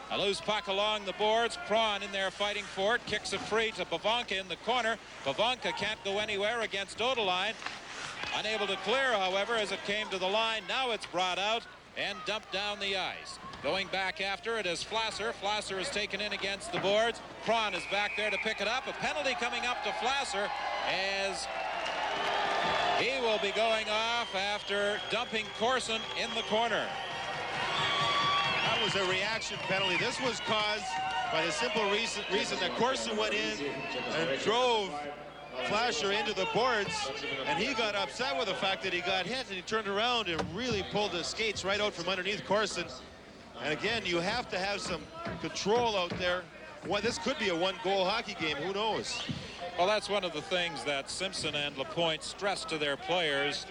A loose puck along the boards. Kron in there fighting for it. Kicks it free to Pavanka in the corner. Pavanka can't go anywhere against Odeline. Unable to clear, however, as it came to the line. Now it's brought out and dumped down the ice. Going back after it is Flasser. Flasser is taken in against the boards. Kron is back there to pick it up. A penalty coming up to Flasser as he will be going off after dumping Corson in the corner. That was a reaction penalty. This was caused by the simple reason that Corson went in and drove Flasher into the boards, and he got upset with the fact that he got hit, and he turned around and really pulled the skates right out from underneath Corson. And again, you have to have some control out there. Well, this could be a one-goal hockey game. Who knows? Well, that's one of the things that Simpson and LaPointe stressed to their players,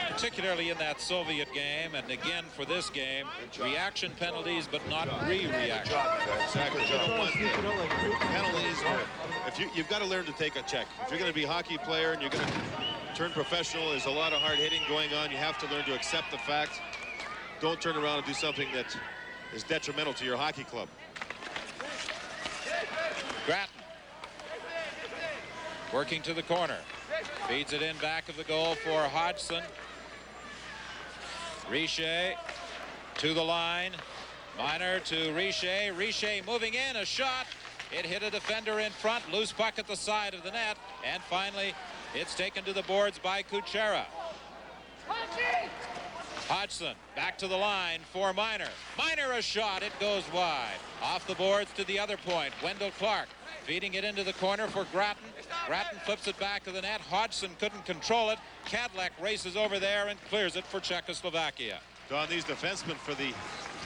particularly in that Soviet game, and again for this game, reaction penalties, but not re-reaction. Exactly. You don't want penalties. You've got to learn to take a check. If you're going to be a hockey player and you're going to turn professional, there's a lot of hard hitting going on. You have to learn to accept the fact. Don't turn around and do something that is detrimental to your hockey club. Grattan working to the corner. Feeds it in back of the goal for Hodgson. Richer to the line. Minor to Richer. Richer moving in. A shot. It hit a defender in front. Loose puck at the side of the net. And finally, it's taken to the boards by Kuchera. Hodgson back to the line for Minor. Minor a shot. It goes wide. Off the boards to the other point. Wendell Clark feeding it into the corner for Grattan. Grattan flips it back to the net. Hodgson couldn't control it. Kadlec races over there and clears it for Czechoslovakia. Don, these defensemen for the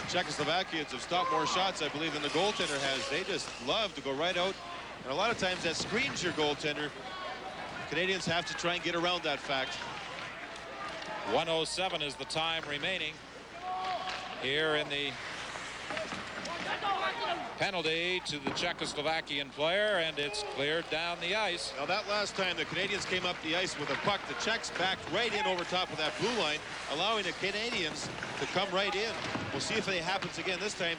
Czechoslovakians have stopped more shots, I believe, than the goaltender has. They just love to go right out. And a lot of times that screens your goaltender. Canadians have to try and get around that fact. 1:07 is the time remaining here in the penalty to the Czechoslovakian player, and it's cleared down the ice. Now that last time the Canadians came up the ice with a puck, the Czechs backed right in over top of that blue line, allowing the Canadians to come right in. We'll see if it happens again this time.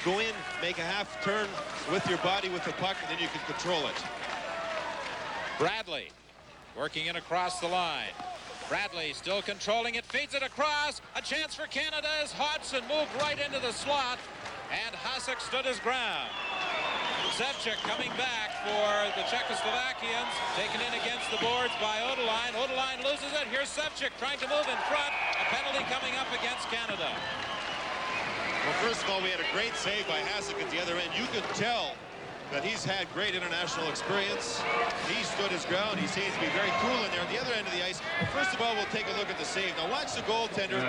Go in, make a half turn with your body with the puck, and then you can control it. Bradley working in across the line. Bradley still controlling it, feeds it across. A chance for Canada as Hodgson moved right into the slot, and Hasek stood his ground. Sevchik coming back for the Czechoslovakians, taken in against the boards by Odeline. Odeline loses it. Here's Sevchik trying to move in front. A penalty coming up against Canada. Well, first of all, we had a great save by Hasek at the other end. You could tell that he's had great international experience. He stood his ground. He seems to be very cool in there at the other end of the ice. Well, first of all, we'll take a look at the save. Now watch the goaltender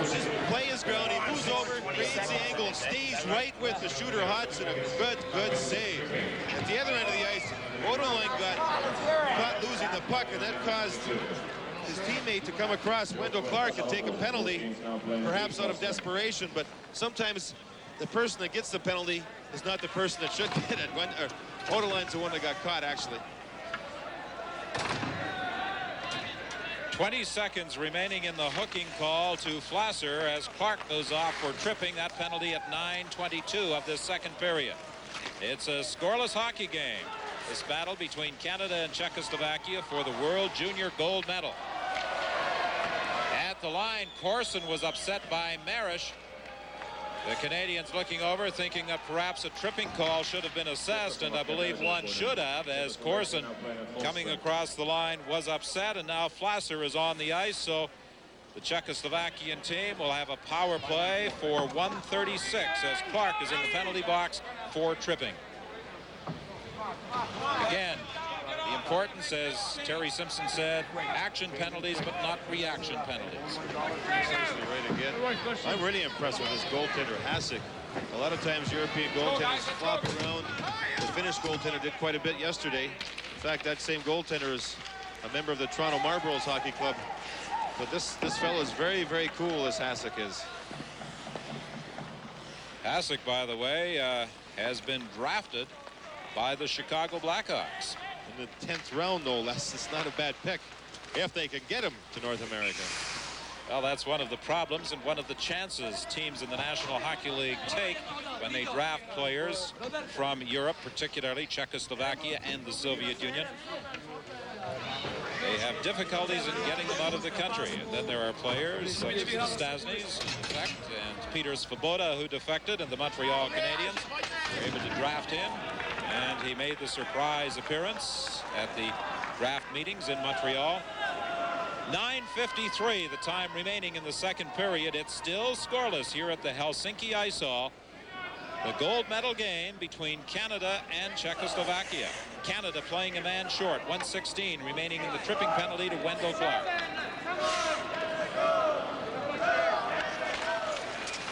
just play his ground. He moves over, creates the angle, stays right with the shooter Hodgson. A good save. At the other end of the ice, Odeline got caught losing the puck, and that caused his teammate to come across Wendell Clark and take a penalty, perhaps out of desperation, but sometimes the person that gets the penalty is not the person that should get it. Odeline's the one that got caught, actually. 20 seconds remaining in the hooking call to Flasser as Clark goes off for tripping. That penalty at 9:22 of this second period. It's a scoreless hockey game. This battle between Canada and Czechoslovakia for the World Junior Gold Medal. At the line, Corson was upset by Marish. The Canadians looking over, thinking that perhaps a tripping call should have been assessed, and I believe one should have, as Corson coming across the line was upset, and now Flasser is on the ice, so the Czechoslovakian team will have a power play for 1:36 as Clark is in the penalty box for tripping. Again, the importance, as Terry Simpson said, action penalties but not reaction penalties. Right again. I'm really impressed with this goaltender, Hasek. A lot of times European goaltenders flop around. The Finnish goaltender did quite a bit yesterday. In fact, that same goaltender is a member of the Toronto Marlboros Hockey Club. But this fellow is very cool, this Hasek is. Hasek, by the way, has been drafted by the Chicago Blackhawks. In the 10th round, no less. It's not a bad pick if they can get him to North America. Well, that's one of the problems and one of the chances teams in the National Hockey League take when they draft players from Europe, particularly Czechoslovakia and the Soviet Union. They have difficulties in getting them out of the country. And then there are players such as Stasny's, defect, and Peter Svoboda, who defected, and the Montreal Canadiens were able to draft him. And he made the surprise appearance at the draft meetings in Montreal. 9:53 the time remaining in the second period. It's still scoreless here at the Helsinki Ice Hall. The gold medal game between Canada and Czechoslovakia. Canada playing a man short. 1:16 remaining in the tripping penalty to Wendell Clark.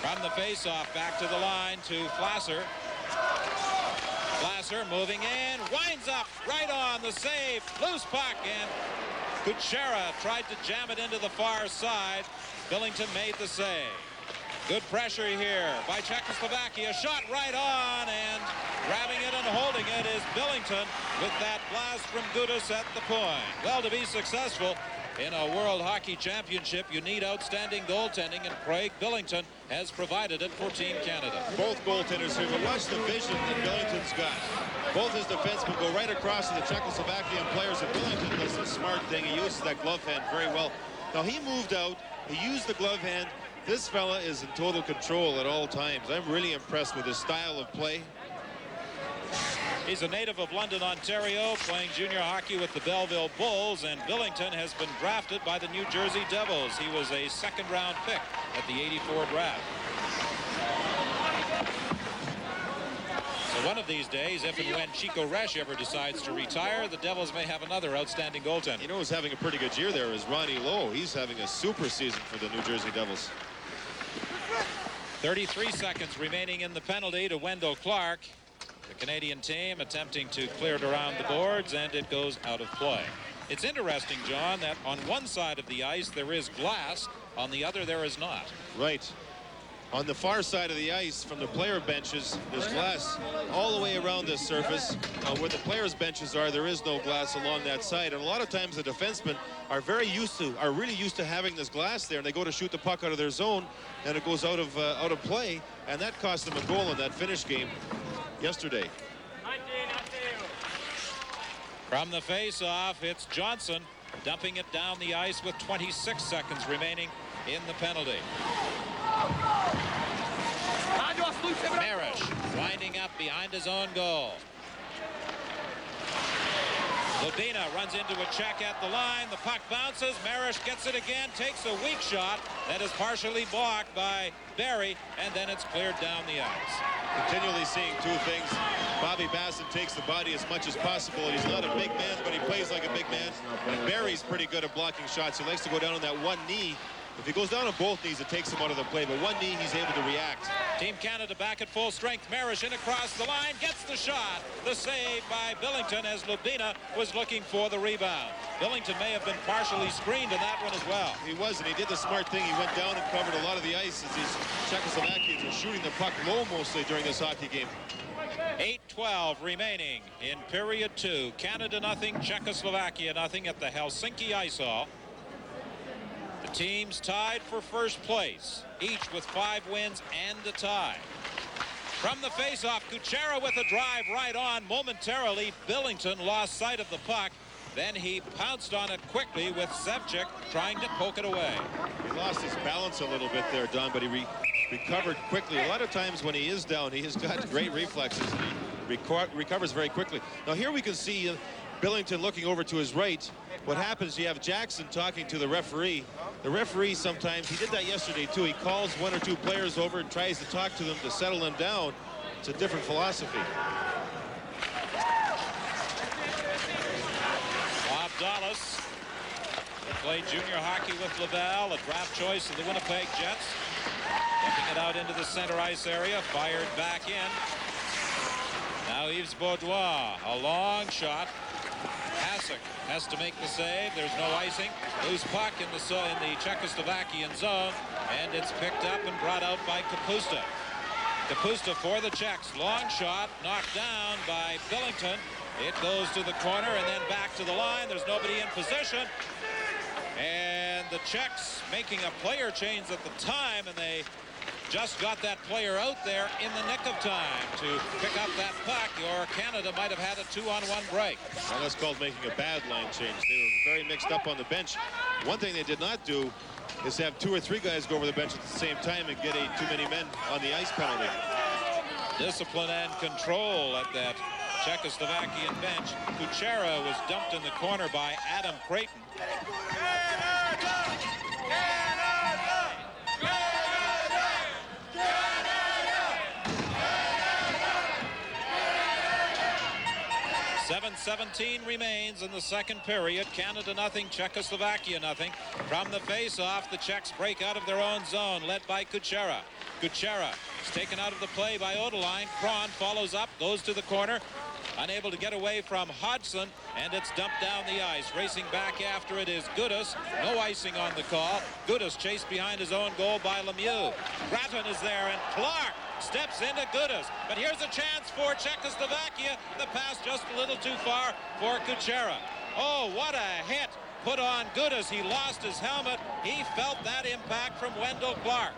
From the face-off, back to the line to Flasser. Flasser moving in, winds up right on the save. Loose puck, and Kuchera tried to jam it into the far side. Billington made the save. Good pressure here by Czechoslovakia. Shot right on, and grabbing it and holding it is Billington with that blast from Gudas at the point. Well, to be successful in a World Hockey Championship, you need outstanding goaltending, and Craig Billington has provided it for Team Canada. Both goaltenders here, but watch the vision that Billington's got. Both his defensemen go right across to the Czechoslovakian players, and Billington does a smart thing. He uses that glove hand very well. Now, he moved out. He used the glove hand. This fella is in total control at all times. I'm really impressed with his style of play. He's a native of London, Ontario, playing junior hockey with the Belleville Bulls, and Billington has been drafted by the New Jersey Devils. He was a second-round pick at the '84 draft. So one of these days, if and when Chico Resch ever decides to retire, the Devils may have another outstanding goaltender. You know who's having a pretty good year there is Ronnie Lowe. He's having a super season for the New Jersey Devils. 33 seconds remaining in the penalty to Wendell Clark. The Canadian team attempting to clear it around the boards, and it goes out of play. It's interesting, John, that on one side of the ice there is glass, on the other there is not. Right. On the far side of the ice from the player benches, there's glass all the way around this surface. Where the players' benches are, there is no glass along that side. And a lot of times the defensemen are really used to having this glass there, and they go to shoot the puck out of their zone, and it goes out of play, and that cost them a goal in that finish game yesterday. From the face-off, it's Johnson dumping it down the ice with 26 seconds remaining in the penalty. Marish winding up behind his own goal. Lubina runs into a check at the line. The puck bounces. Marish gets it again, takes a weak shot that is partially blocked by Barry, and then it's cleared down the ice. Continually seeing two things. Bobby Bassett takes the body as much as possible. He's not a big man, but he plays like a big man. And Barry's pretty good at blocking shots. He likes to go down on that one knee. If he goes down on both knees, it takes him out of the play, but one knee, he's able to react. Team Canada back at full strength. Marish in across the line, gets the shot. The save by Billington as Lubina was looking for the rebound. Billington may have been partially screened in that one as well. He was, and he did the smart thing. He went down and covered a lot of the ice as these Czechoslovakians are shooting the puck low mostly during this hockey game. 8:12 remaining in period 2. Canada nothing, Czechoslovakia nothing at the Helsinki Ice Hall. The teams tied for first place, each with 5 wins and a tie. From the faceoff, Kuchera with a drive right on. Momentarily, Billington lost sight of the puck. Then he pounced on it quickly with Sevchik trying to poke it away. He lost his balance a little bit there, Don, but he recovered quickly. A lot of times when he is down, he has got great reflexes. He recovers very quickly. Now here we can see Billington looking over to his right. What happens, you have Jackson talking to the referee. The referee sometimes, he did that yesterday too. He calls 1 or 2 players over and tries to talk to them to settle them down. It's a different philosophy. Bob Dallas played junior hockey with Laval, a draft choice of the Winnipeg Jets. Taking it out into the center ice area, fired back in. Now Yves Baudois, a long shot. Hasek has to make the save. There's no icing. Loose puck in the Czechoslovakian zone, and it's picked up and brought out by Kapusta. Kapusta for the Czechs. Long shot, knocked down by Billington. It goes to the corner and then back to the line. There's nobody in position. And the Czechs making a player change at the time, and they just got that player out there in the nick of time to pick up that puck, or Canada might have had a 2-on-1 break. Well, that's called making a bad line change. They were very mixed up on the bench. One thing they did not do is have 2 or 3 guys go over the bench at the same time and get a too many men on the ice penalty. Discipline and control at that Czechoslovakian bench. Kuchera was dumped in the corner by Adam Creighton. 7:17 remains in the second period. Canada nothing, Czechoslovakia nothing. From the face-off, the Czechs break out of their own zone, led by Kuchera. Kuchera is taken out of the play by Odeline. Kron follows up, goes to the corner, unable to get away from Hodgson, and it's dumped down the ice. Racing back after it is Gudis. No icing on the call. Gudis chased behind his own goal by Lemieux. Gratton is there, and Clark steps into Gudis. But here's a chance for Czechoslovakia. The pass just a little too far for Kuchera. Oh, what a hit put on Gudis. He lost his helmet. He felt that impact from Wendell Clark.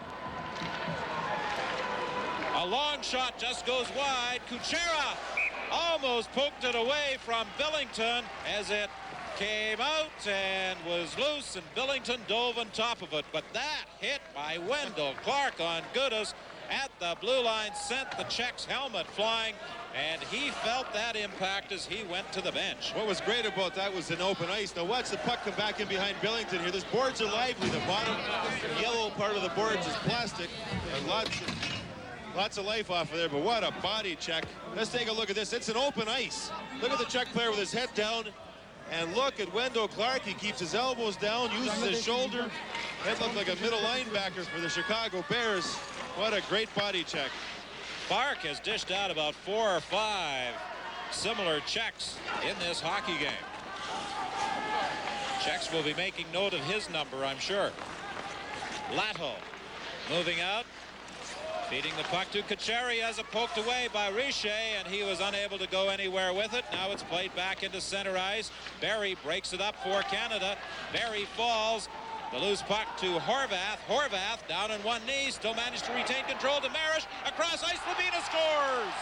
A long shot just goes wide. Kuchera almost poked it away from Billington as it came out and was loose, and Billington dove on top of it. But that hit by Wendell Clark on Gudis at the blue line sent the Czech's helmet flying, and he felt that impact as he went to the bench. What was great about that was an open ice. Now watch the puck come back in behind Billington here. These boards are lively. The bottom yellow part of the boards is plastic, and lots of life off of there, but what a body check. Let's take a look at this. It's an open ice. Look at the Czech player with his head down, and look at Wendell Clark. He keeps his elbows down, uses his shoulder. That looked like a middle linebacker for the Chicago Bears. What a great body check. Clark has dished out about 4 or 5 similar checks in this hockey game. Czechs will be making note of his number, I'm sure. Lato moving out. Feeding the puck to Kuchera as it poked away by Richer, and he was unable to go anywhere with it. Now it's played back into center ice. Barry breaks it up for Canada. Barry falls. The loose puck to Horvath. Horvath down on one knee, still managed to retain control to Marish. Across ice, Labina scores!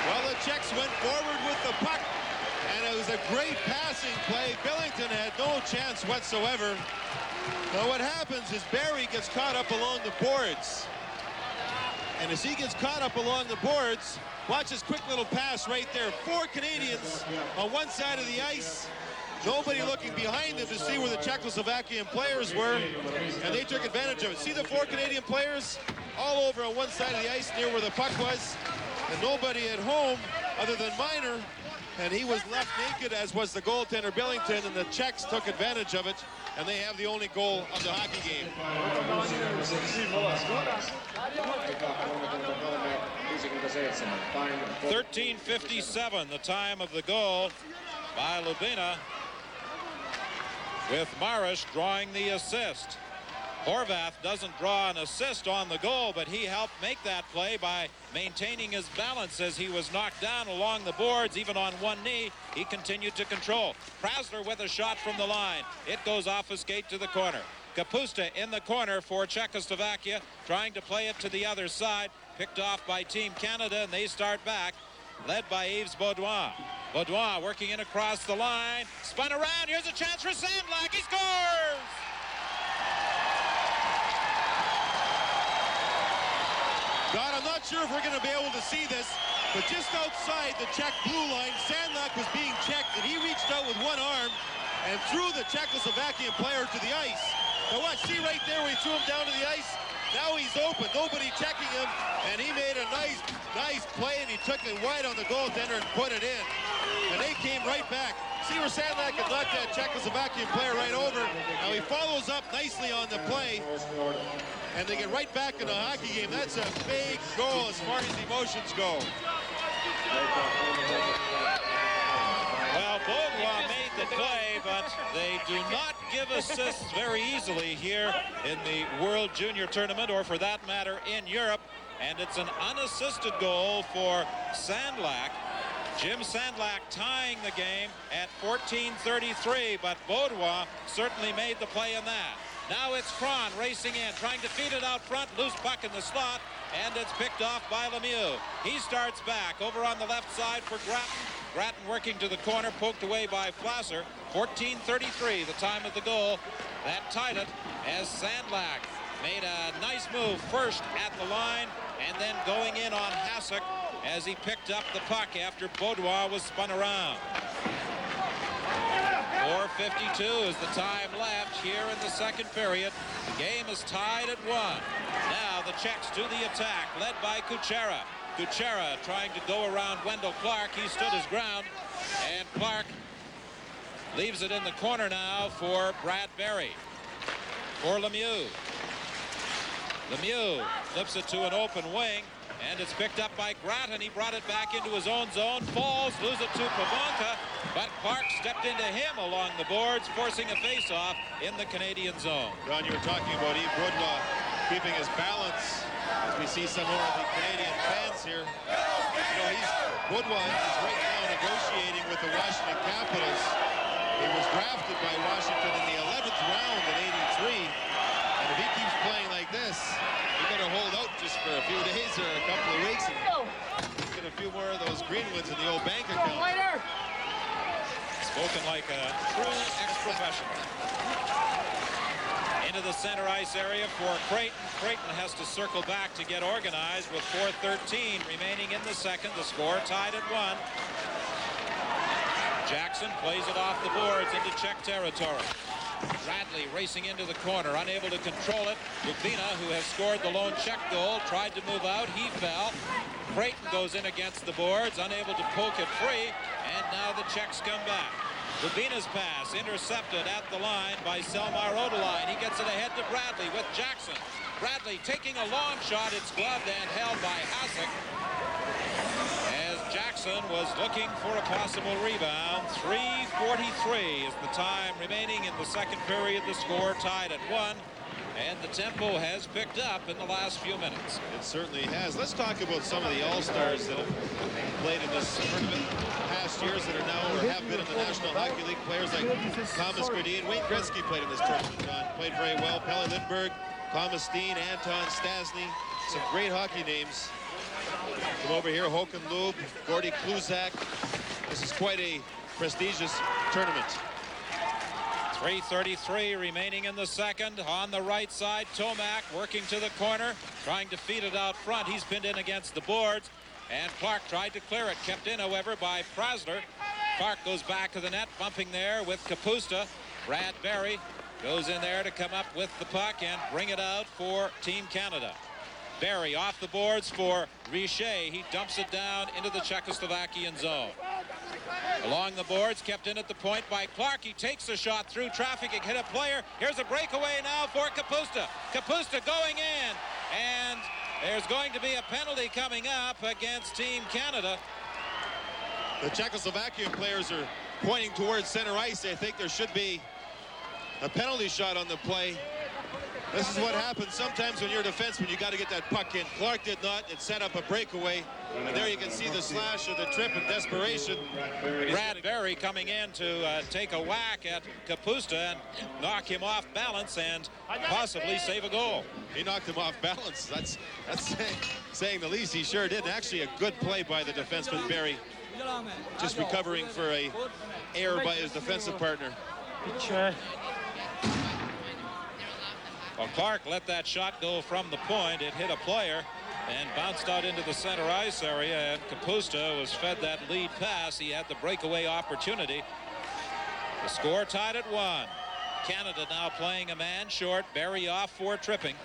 Well, the Czechs went forward with the puck, and it was a great passing play. Billington had no chance whatsoever. Now what happens is Barry gets caught up along the boards. And as he gets caught up along the boards, watch his quick little pass right there. 4 Canadians on one side of the ice. Nobody looking behind them to see where the Czechoslovakian players were, and they took advantage of it. See the 4 Canadian players all over on one side of the ice near where the puck was, and nobody at home other than Miner, and he was left naked, as was the goaltender Billington, and the Czechs took advantage of it, and they have the only goal of the hockey game. 13:57, the time of the goal by Lubina, with Marish drawing the assist. Horvath doesn't draw an assist on the goal, but he helped make that play by maintaining his balance as he was knocked down along the boards. Even on one knee, he continued to control. Krasler with a shot from the line. It goes off his skate to the corner. Kapusta in the corner for Czechoslovakia, trying to play it to the other side. Picked off by Team Canada, and they start back, led by Yves Baudouin. Baudouin working in across the line. Spun around. Here's a chance for Sandlak. He scores! God, I'm not sure if we're going to be able to see this, but just outside the Czech blue line, Sandlak was being checked, and he reached out with one arm and threw the Czechoslovakian player to the ice. Now watch, see right there where he threw him down to the ice? Now he's open, nobody checking him, and he made a nice play, and he took it wide on the goaltender and put it in. And they came right back. See where Sandlak had knocked that Czechoslovakian player right over. Now he follows up nicely on the play, and they get right back in the hockey game. That's a big goal as far as emotions go. Well, Baudouin made the play, but they do not give assists very easily here in the World Junior Tournament, or for that matter in Europe. And it's an unassisted goal for Sandlak. Jim Sandlak tying the game at 14:33, but Beaudoin certainly made the play in that. Now it's Cron racing in, trying to feed it out front, loose puck in the slot, and it's picked off by Lemieux. He starts back over on the left side for Grattan. Grattan working to the corner, poked away by Flasser. 14:33, the time of the goal. That tied it as Sandlak made a nice move first at the line and then going in on Hasek as he picked up the puck after Beaudoin was spun around. 4:52 is the time left here in the second period. The game is tied at 1. Now the Czechs do the attack, led by Kuchera. Kuchera trying to go around Wendell Clark. He stood his ground, and Clark leaves it in the corner now for Brad Berry. For Lemieux. Lemieux flips it to an open wing, and it's picked up by Grattan. He brought it back into his own zone, falls, loses it to Pavonka, but Clark stepped into him along the boards, forcing a face-off in the Canadian zone. Ron, you were talking about Yves Beaudoin keeping his balance as we see some more of the Canadian fans here. You know, Beaudoin is right now negotiating with the Washington Capitals. He was drafted by Washington in the 11th round in '83. And if he keeps playing like this, he's going to hold out just for a few days or a couple of weeks and get a few more of those Greenwoods in the old bank account. Spoken like a true ex-professional. Into the center ice area for Creighton. Creighton has to circle back to get organized with 4:13 remaining in the second. The score tied at 1. Jackson plays it off the boards into Czech territory. Bradley racing into the corner, unable to control it. Rubina, who has scored the lone Czech goal, tried to move out. He fell. Creighton goes in against the boards, unable to poke it free, and now the Czechs come back. Rubina's pass intercepted at the line by Selmar Odeline. He gets it ahead to Bradley with Jackson. Bradley taking a long shot. It's gloved and held by Hasek. Jackson was looking for a possible rebound. 3:43 is the time remaining in the second period. The score tied at 1, and the tempo has picked up in the last few minutes. It certainly has. Let's talk about some of the All-Stars that have played in this tournament past years that are now or have been in the National Hockey League. Players like Thomas Gradin. Wayne Gretzky played in this tournament, John. Played very well. Pelle Lindbergh, Thomas Steen, Anton Stasny. Some great hockey names. From over here, Håkan Loob, Gordy Kluzak. This is quite a prestigious tournament. 3:33 remaining in the second. On the right side, Tomac working to the corner, trying to feed it out front. He's pinned in against the boards, and Clark tried to clear it. Kept in, however, by Prasler. Clark goes back to the net, bumping there with Kapusta. Brad Berry goes in there to come up with the puck and bring it out for Team Canada. Berry off the boards for Richer. He dumps it down into the Czechoslovakian zone. Along the boards, kept in at the point by Clark. He takes a shot through traffic and hit a player. Here's a breakaway now for Kapusta. Kapusta going in, and there's going to be a penalty coming up against Team Canada. The Czechoslovakian players are pointing towards center ice. They think there should be a penalty shot on the play. This is what happens sometimes when you're a defenseman. You got to get that puck in. Clark did not. It set up a breakaway. And there you can see the slash of the trip in desperation. Brad Berry coming in to take a whack at Kapusta and knock him off balance and possibly save a goal. He knocked him off balance. That's saying the least. He sure did. Actually, a good play by the defenseman Berry. Just recovering for a error by his defensive partner. Well, Clark let that shot go from the point. It hit a player and bounced out into the center ice area, and Kapusta was fed that lead pass. He had the breakaway opportunity. The score tied at 1. Canada now playing a man short. Berry off for tripping.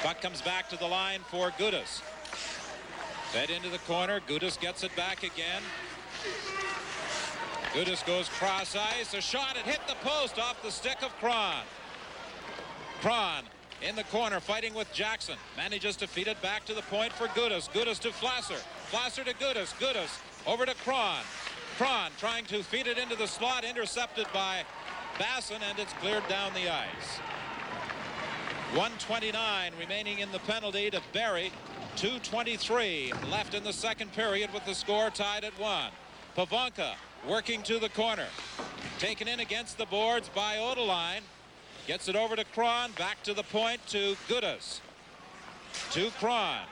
Puck comes back to the line for Gudas. Fed into the corner. Gudas gets it back again. Gudas goes cross ice. A shot. It hit the post off the stick of Cron. Cron in the corner fighting with Jackson. Manages to feed it back to the point for Gudas. Gudas to Flasser. Flasser to Gudas. Gudas over to Cron. Cron trying to feed it into the slot. Intercepted by Basson, and it's cleared down the ice. 1:29 remaining in the penalty to Berry. 2:23 left in the second period with the score tied at 1. Pivonka working to the corner. Taken in against the boards by Odeline. Gets it over to Kron. Back to the point to Gudas. To Kron.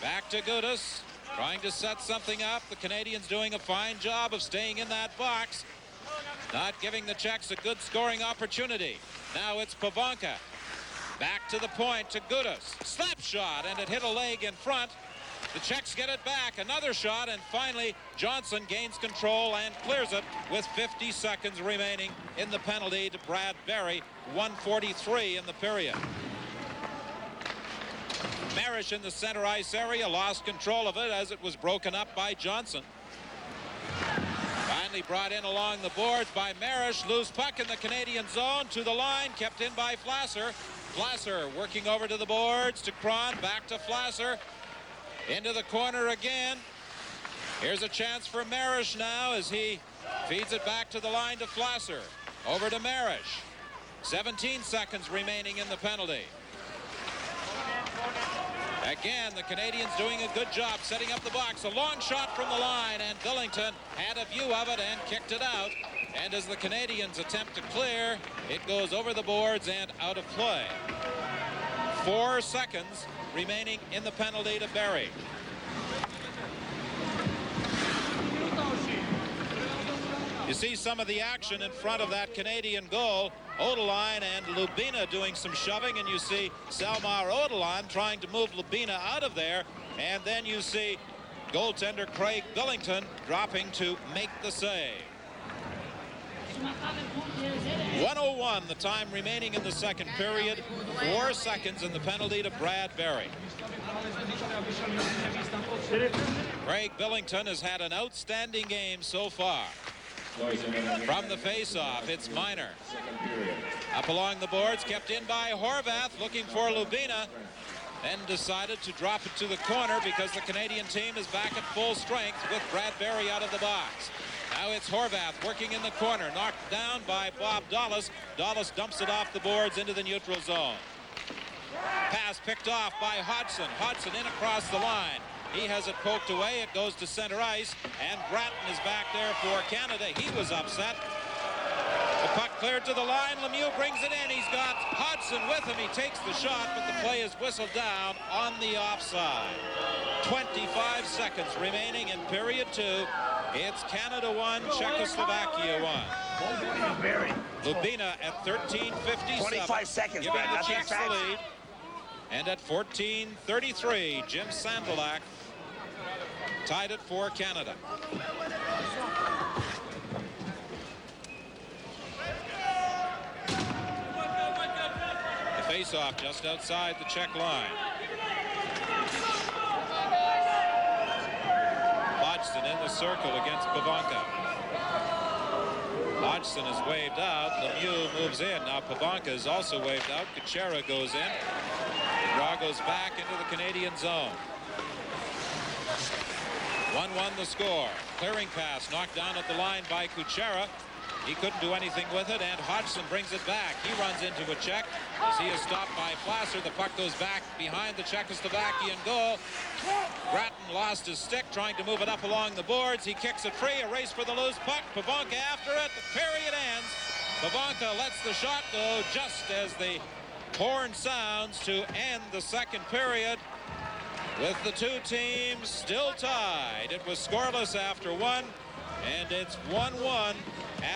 Back to Gudas. Trying to set something up. The Canadians doing a fine job of staying in that box. Not giving the Czechs a good scoring opportunity. Now it's Pivonka. Back to the point to Gudas. Slap shot, and it hit a leg in front. The Czechs get it back. Another shot, and finally Johnson gains control and clears it with 50 seconds remaining in the penalty to Brad Berry. 1:43 in the period. Marish in the center ice area lost control of it as it was broken up by Johnson. Finally brought in along the boards by Marish. Loose puck in the Canadian zone to the line, kept in by Flasser. Flasser working over to the boards to Kron. Back to Flasser. Into the corner again. Here's a chance for Marish now as he feeds it back to the line to Flasser. Over to Marish. 17 seconds remaining in the penalty. Again, the Canadians doing a good job setting up the box. A long shot from the line, and Billington had a view of it and kicked it out. And as the Canadians attempt to clear, it goes over the boards and out of play. 4 seconds remaining in the penalty to Berry. You see some of the action in front of that Canadian goal. Odeline and Lubina doing some shoving, and you see Salmar Odeline trying to move Lubina out of there, and then you see goaltender Craig Billington dropping to make the save. 1:01 the time remaining in the second period. 4 seconds in the penalty to Brad Berry. Craig Billington has had an outstanding game so far. From the face-off, it's Minor. Up along the boards, kept in by Horvath, looking for Lubina. Then decided to drop it to the corner because the Canadian team is back at full strength with Brad Berry out of the box. Now it's Horvath working in the corner, knocked down by Bob Dallas. Dallas dumps it off the boards into the neutral zone. Pass picked off by Hodgson. Hodgson in across the line. He has it poked away. It goes to center ice, and Bratton is back there for Canada. He was upset. The puck cleared to the line. Lemieux brings it in. He's got Hodgson with him. He takes the shot, but the play is whistled down on the offside. 25 seconds remaining in period 2. It's Canada 1, Czechoslovakia 1. Lubina at 13:57. 25 seconds, giving man. the Czechs the lead. And at 14:33, Jim Sandalak tied it for Canada. The face-off just outside the Czech line. Hodgson in the circle against Pivonka. Hodgson is waved out. Lemieux moves in. Now Pivonka is also waved out. Kuchera goes in. Draw goes back into the Canadian zone. 1-1 the score. Clearing pass knocked down at the line by Kuchera. He couldn't do anything with it, and Hodgson brings it back. He runs into a Czech as he is stopped by Flasser. The puck goes back behind the Czechoslovakian goal. Bratton lost his stick trying to move it up along the boards. He kicks it free. A race for the loose puck. Pivonka after it. The period ends. Pivonka lets the shot go just as the horn sounds to end the second period, with the two teams still tied. It was scoreless after 1, and it's 1-1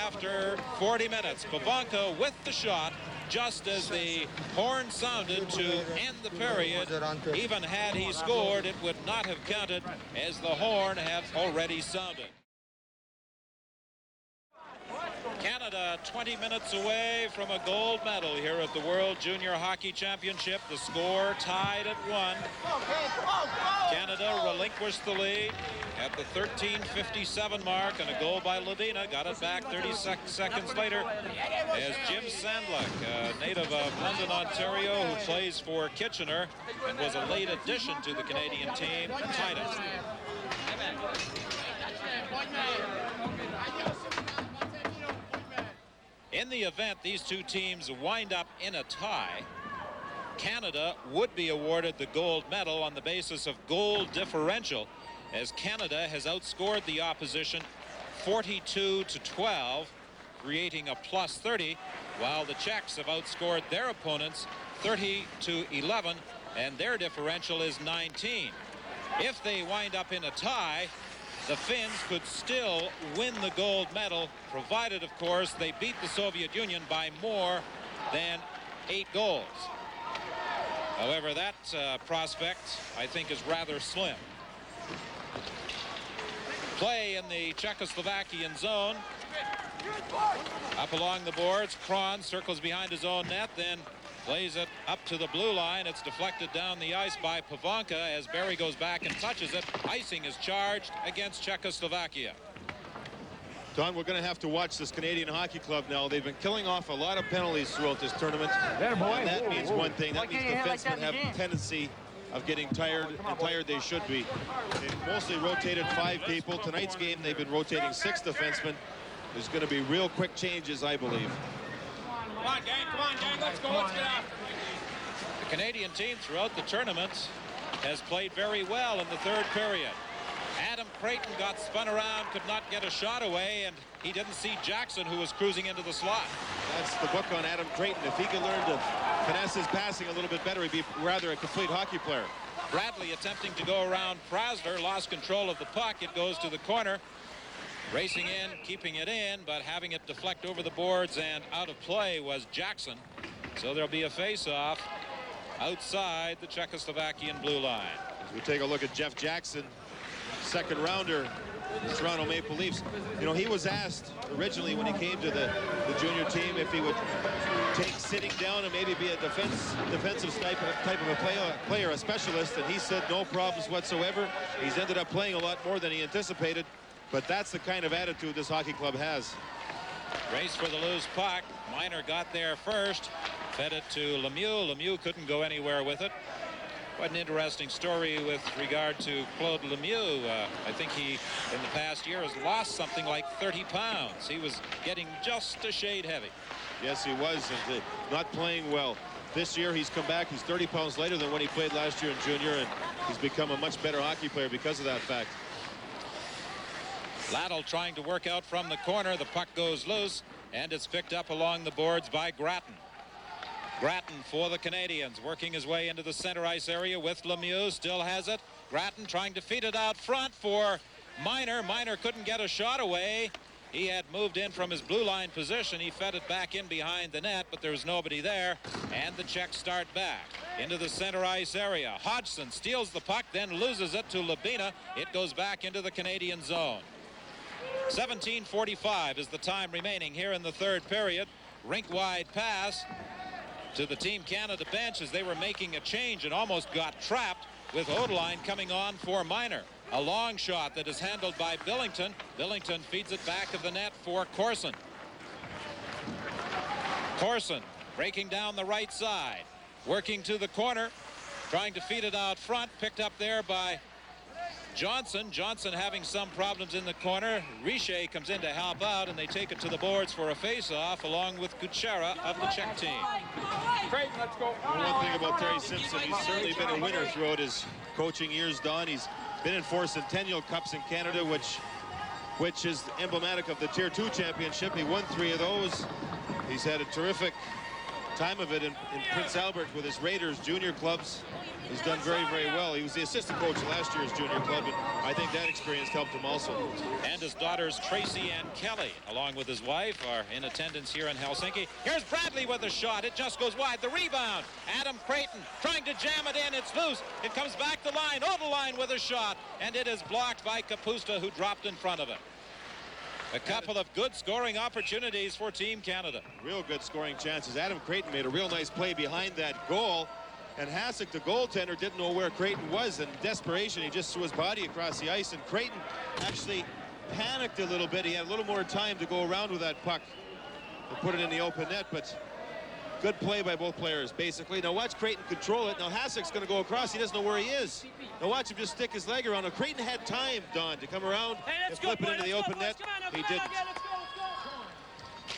after 40 minutes. Pivonka with the shot just as the horn sounded to end the period. Even had he scored, it would not have counted as the horn had already sounded. Canada 20 minutes away from a gold medal here at the World Junior Hockey Championship. The score tied at 1. Canada relinquished the lead at the 13:57 mark, and a goal by Lubina got it back 30 seconds later as Jim Sandlak, a native of London, Ontario, who plays for Kitchener and was a late addition to the Canadian team, tied it. In the event these two teams wind up in a tie, Canada would be awarded the gold medal on the basis of goal differential, as Canada has outscored the opposition 42-12, creating a +30, while the Czechs have outscored their opponents 30-11, and their differential is 19. If they wind up in a tie, the Finns could still win the gold medal, provided, of course, they beat the Soviet Union by more than 8 goals. However, that prospect, I think, is rather slim. Play in the Czechoslovakian zone. Up along the boards, Kron circles behind his own net, then plays it up to the blue line. It's deflected down the ice by Pivonka as Barry goes back and touches it. Icing is charged against Czechoslovakia. Don, we're going to have to watch this Canadian Hockey Club now. They've been killing off a lot of penalties throughout this tournament. And that means one thing. That means defensemen have a tendency of getting tired, and tired they should be. They've mostly rotated 5 people. Tonight's game, they've been rotating 6 defensemen. There's going to be real quick changes, I believe. Come on, gang, let's go, let's get after it. The Canadian team throughout the tournament has played very well in the third period. Adam Creighton got spun around, could not get a shot away, and he didn't see Jackson, who was cruising into the slot. That's the book on Adam Creighton. If he could learn to finesse his passing a little bit better, he'd be rather a complete hockey player. Bradley attempting to go around Prasler, lost control of the puck. It goes to the corner. Racing in, keeping it in, but having it deflect over the boards and out of play was Jackson. So there'll be a face-off outside the Czechoslovakian blue line. As we take a look at Jeff Jackson, second rounder, the Toronto Maple Leafs. You know, he was asked originally when he came to the junior team if he would take sitting down and maybe be a defensive type of a player, a specialist, and he said no problems whatsoever. He's ended up playing a lot more than he anticipated. But that's the kind of attitude this hockey club has. Race for the loose puck. Miner got there first. Fed it to Lemieux. Lemieux couldn't go anywhere with it. Quite an interesting story with regard to Claude Lemieux. I think he, in the past year, has lost something like 30 pounds. He was getting just a shade heavy. Yes, he was, and not playing well. This year, he's come back. He's 30 pounds lighter than when he played last year in junior, and he's become a much better hockey player because of that fact. Laddle trying to work out from the corner. The puck goes loose, and it's picked up along the boards by Gratton. Gratton for the Canadians, working his way into the center ice area with Lemieux. Still has it. Gratton trying to feed it out front for Miner. Miner couldn't get a shot away. He had moved in from his blue line position. He fed it back in behind the net, but there was nobody there. And the Czechs start back into the center ice area. Hodgson steals the puck, then loses it to Labina. It goes back into the Canadian zone. 17:45 is the time remaining here in the third period. Rink-wide pass to the Team Canada bench as they were making a change and almost got trapped with Odeline coming on for Miner. A long shot that is handled by Billington. Billington feeds it back of the net for Corson. Corson breaking down the right side, working to the corner, trying to feed it out front, picked up there by Johnson. Johnson having some problems in the corner. Richer comes in to help out, and they take it to the boards for a face-off along with Kuchera of the Czech team. Creighton, let's go. One thing about Terry Simpson, he's certainly been a winner throughout his coaching years, Don. He's been in 4 Centennial Cups in Canada, which is emblematic of the Tier 2 championship. He won 3 of those. He's had a terrific time of it in Prince Albert with his Raiders junior clubs. He's done very, very well. He was the assistant coach last year's junior club, and I think that experience helped him also. And his daughters Tracy and Kelly, along with his wife, are in attendance here in Helsinki. Here's Bradley with a shot. It just goes wide. The rebound. Adam Creighton trying to jam it in. It's loose. It comes back the line. Odeline with a shot, and it is blocked by Kapusta, who dropped in front of it. A couple of good scoring opportunities for Team Canada. Real good scoring chances. Adam Creighton made a real nice play behind that goal. And Hasek, the goaltender, didn't know where Creighton was. In desperation, he just threw his body across the ice. And Creighton actually panicked a little bit. He had a little more time to go around with that puck and put it in the open net. But good play by both players, basically. Now watch Creighton control it. Now Hasek's going to go across. He doesn't know where he is. Now watch him just stick his leg around. Now Creighton had time, Don, to come around and flip it into the open net. He didn't.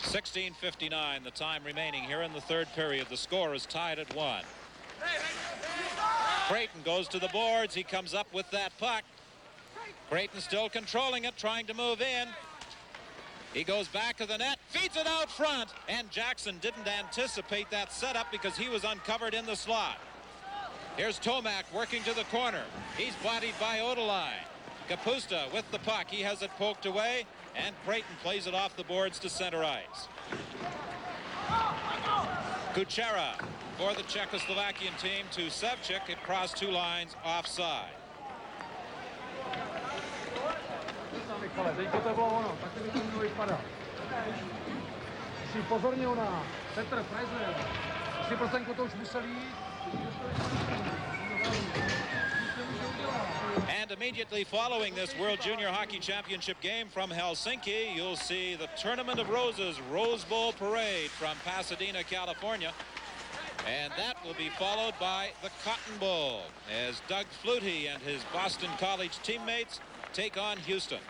16:59, the time remaining here in the third period. The score is tied at 1. Creighton goes to the boards. He comes up with that puck. Creighton still controlling it, trying to move in. He goes back to the net, feeds it out front, and Jackson didn't anticipate that setup because he was uncovered in the slot. Here's Tomac working to the corner. He's bodied by Odeline. Kapusta with the puck. He has it poked away, and Creighton plays it off the boards to center ice. Kuchera for the Czechoslovakian team to Sevchik. It crossed two lines offside. And immediately following this World Junior Hockey Championship game from Helsinki, you'll see the Tournament of Roses Rose Bowl Parade from Pasadena, California. And that will be followed by the Cotton Bowl as Doug Flutie and his Boston College teammates take on Houston.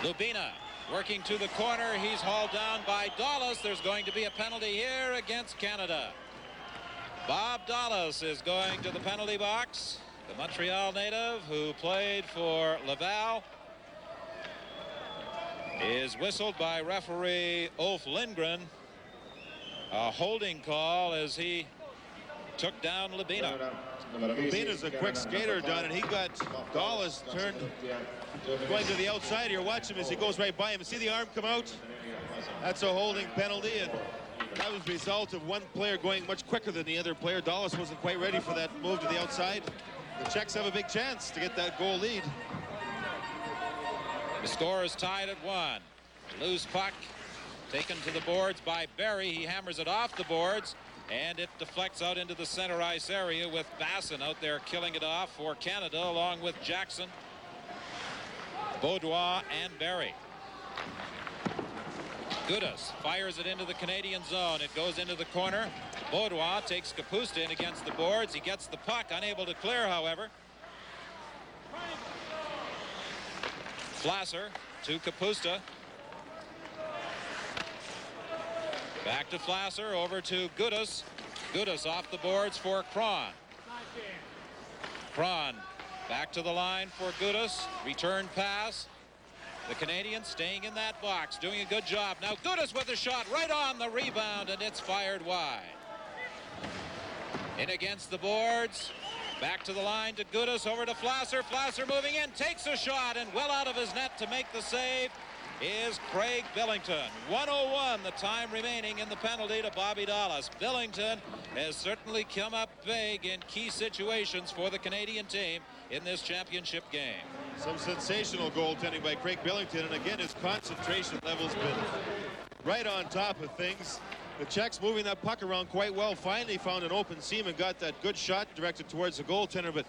Lubina working to the corner. He's hauled down by Dallas. There's going to be a penalty here against Canada. Bob Dallas is going to the penalty box. The Montreal native who played for Laval is whistled by referee Ulf Lindgren. A holding call as he took down Lubina. Lubina's a quick skater, Don, and he got Dallas turned going to the outside here. Watch him as he goes right by him. See the arm come out? That's a holding penalty, and that was the result of one player going much quicker than the other player. Dallas wasn't quite ready for that move to the outside. The Czechs have a big chance to get that goal lead. The score is tied at 1. Loose puck taken to the boards by Barry. He hammers it off the boards, and it deflects out into the center ice area with Basson out there killing it off for Canada, along with Jackson, Beaudois, and Barry. Gudas fires it into the Canadian zone. It goes into the corner. Beaudois takes Kapusta in against the boards. He gets the puck, unable to clear, however. Flasser to Kapusta. Back to Flasser, over to Gudas. Gudas off the boards for Kron. Kron back to the line for Gudas. Return pass. The Canadians staying in that box, doing a good job. Now Gudas with a shot right on the rebound, and it's fired wide. In against the boards. Back to the line to Gudas, over to Flasser. Flasser moving in, takes a shot, and well out of his net to make the save is Craig Billington. 1:01 the time remaining in the penalty to Bobby Dallas. Billington has certainly come up big in key situations for the Canadian team in this championship game. Some sensational goaltending by Craig Billington, and again his concentration level's been right on top of things. The Czechs moving that puck around quite well. Finally found an open seam and got that good shot directed towards the goaltender, but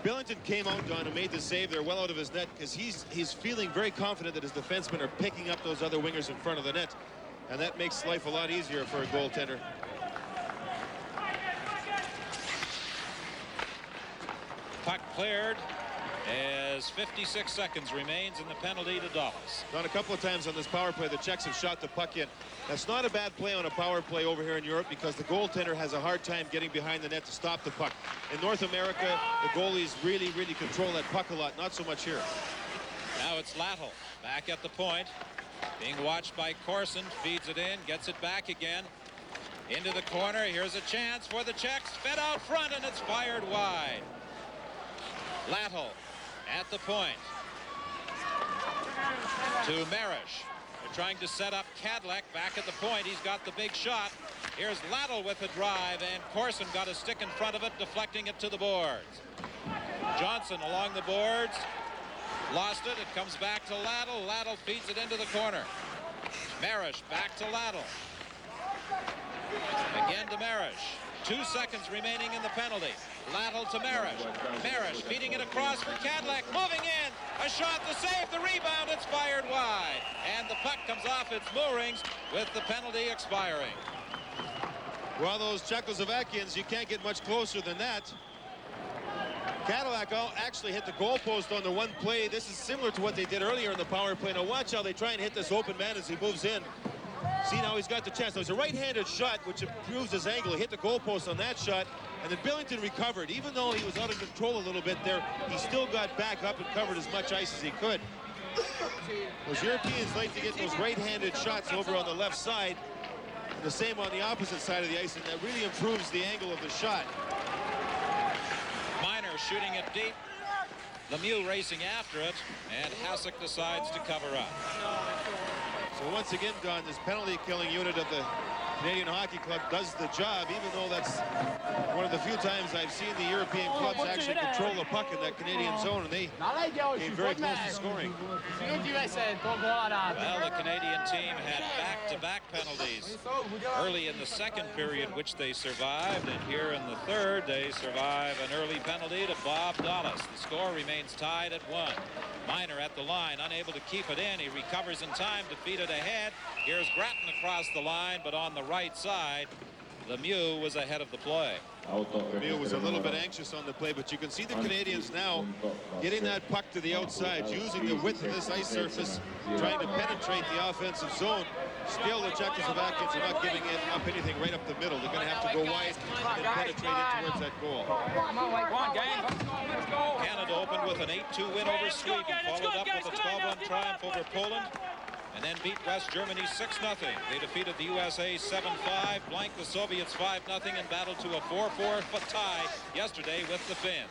Billington came out, Don, and made the save there well out of his net because he's feeling very confident that his defensemen are picking up those other wingers in front of the net, and that makes life a lot easier for a goaltender. Puck cleared as 56 seconds remains in the penalty to Dallas. Don, a couple of times on this power play the Czechs have shot the puck in. That's not a bad play on a power play over here in Europe because the goaltender has a hard time getting behind the net to stop the puck. In North America, the goalies really control that puck a lot. Not so much here. Now it's Lattle back at the point, being watched by Corson. Feeds it in, gets it back again into the corner. Here's a chance for the Czechs. Fed out front, and it's fired wide. Lattle at the point to Marish. They're trying to set up Kadlec back at the point. He's got the big shot. Here's Lattle with a drive, and Corson got a stick in front of it, deflecting it to the boards. Johnson along the boards, lost it. It comes back to Lattle. Lattle feeds it into the corner. Marish back to Lattle. Again to Marish. 2 seconds remaining in the penalty. Lattle to Marish. Marish feeding it across for Kadlec. Moving in. A shot to save the rebound. It's fired wide. And the puck comes off its moorings with the penalty expiring. Well, those Czechoslovakians, you can't get much closer than that. Kadlec actually hit the goalpost on the one play. This is similar to what they did earlier in the power play. Now watch how they try and hit this open man as he moves in. See, now he's got the chance. There's a right-handed shot, which improves his angle. He hit the goalpost on that shot, and then Billington recovered. Even though he was out of control a little bit there, he still got back up and covered as much ice as he could. Those Europeans like to get those right-handed shots over on the left side, and the same on the opposite side of the ice, and that really improves the angle of the shot. Minor shooting it deep. Lemieux racing after it, and Hasek decides to cover up. So once again, Don, this penalty-killing unit of the Canadian Hockey Club does the job, even though that's one of the few times I've seen the European clubs actually control the puck in that Canadian zone, and they came very close to scoring. Well, the Canadian team had back-to-back penalties early in the second period, which they survived, and here in the third, they survive an early penalty to Bob Dallas. The score remains tied at 1. Minor at the line, unable to keep it in. He recovers in time to feed it ahead. Here's Grattan across the line, but on the right side, Lemieux was ahead of the play. Lemieux was a little bit anxious on the play, but you can see the Canadians now getting that puck to the outside, using the width of this ice surface, trying to penetrate the offensive zone. Still, the Czechoslovakians are not giving it up anything right up the middle. They're going to have to go wide and penetrate in towards that goal. Canada opened with an 8-2 win over Sweden, followed up with a 12-1 triumph over Poland, and then beat West Germany 6-0. They defeated the USA 7-5, blanked the Soviets 5-0, and battled to a 4-4 tie yesterday with the Finns.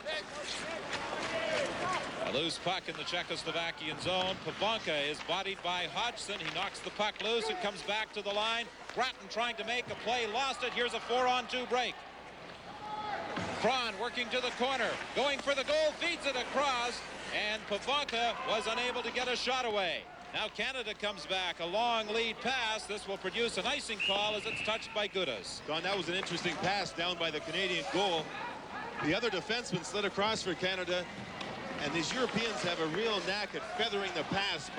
A loose puck in the Czechoslovakian zone. Pivonka is bodied by Hodgson. He knocks the puck loose. It comes back to the line. Grattan trying to make a play, lost it. Here's a 4-on-2 break. Kron working to the corner, going for the goal, feeds it across, and Pivonka was unable to get a shot away. Now Canada comes back, a long lead pass. This will produce an icing call as it's touched by Gudas. Don, that was an interesting pass down by the Canadian goal. The other defenseman slid across for Canada, and these Europeans have a real knack at feathering the pass.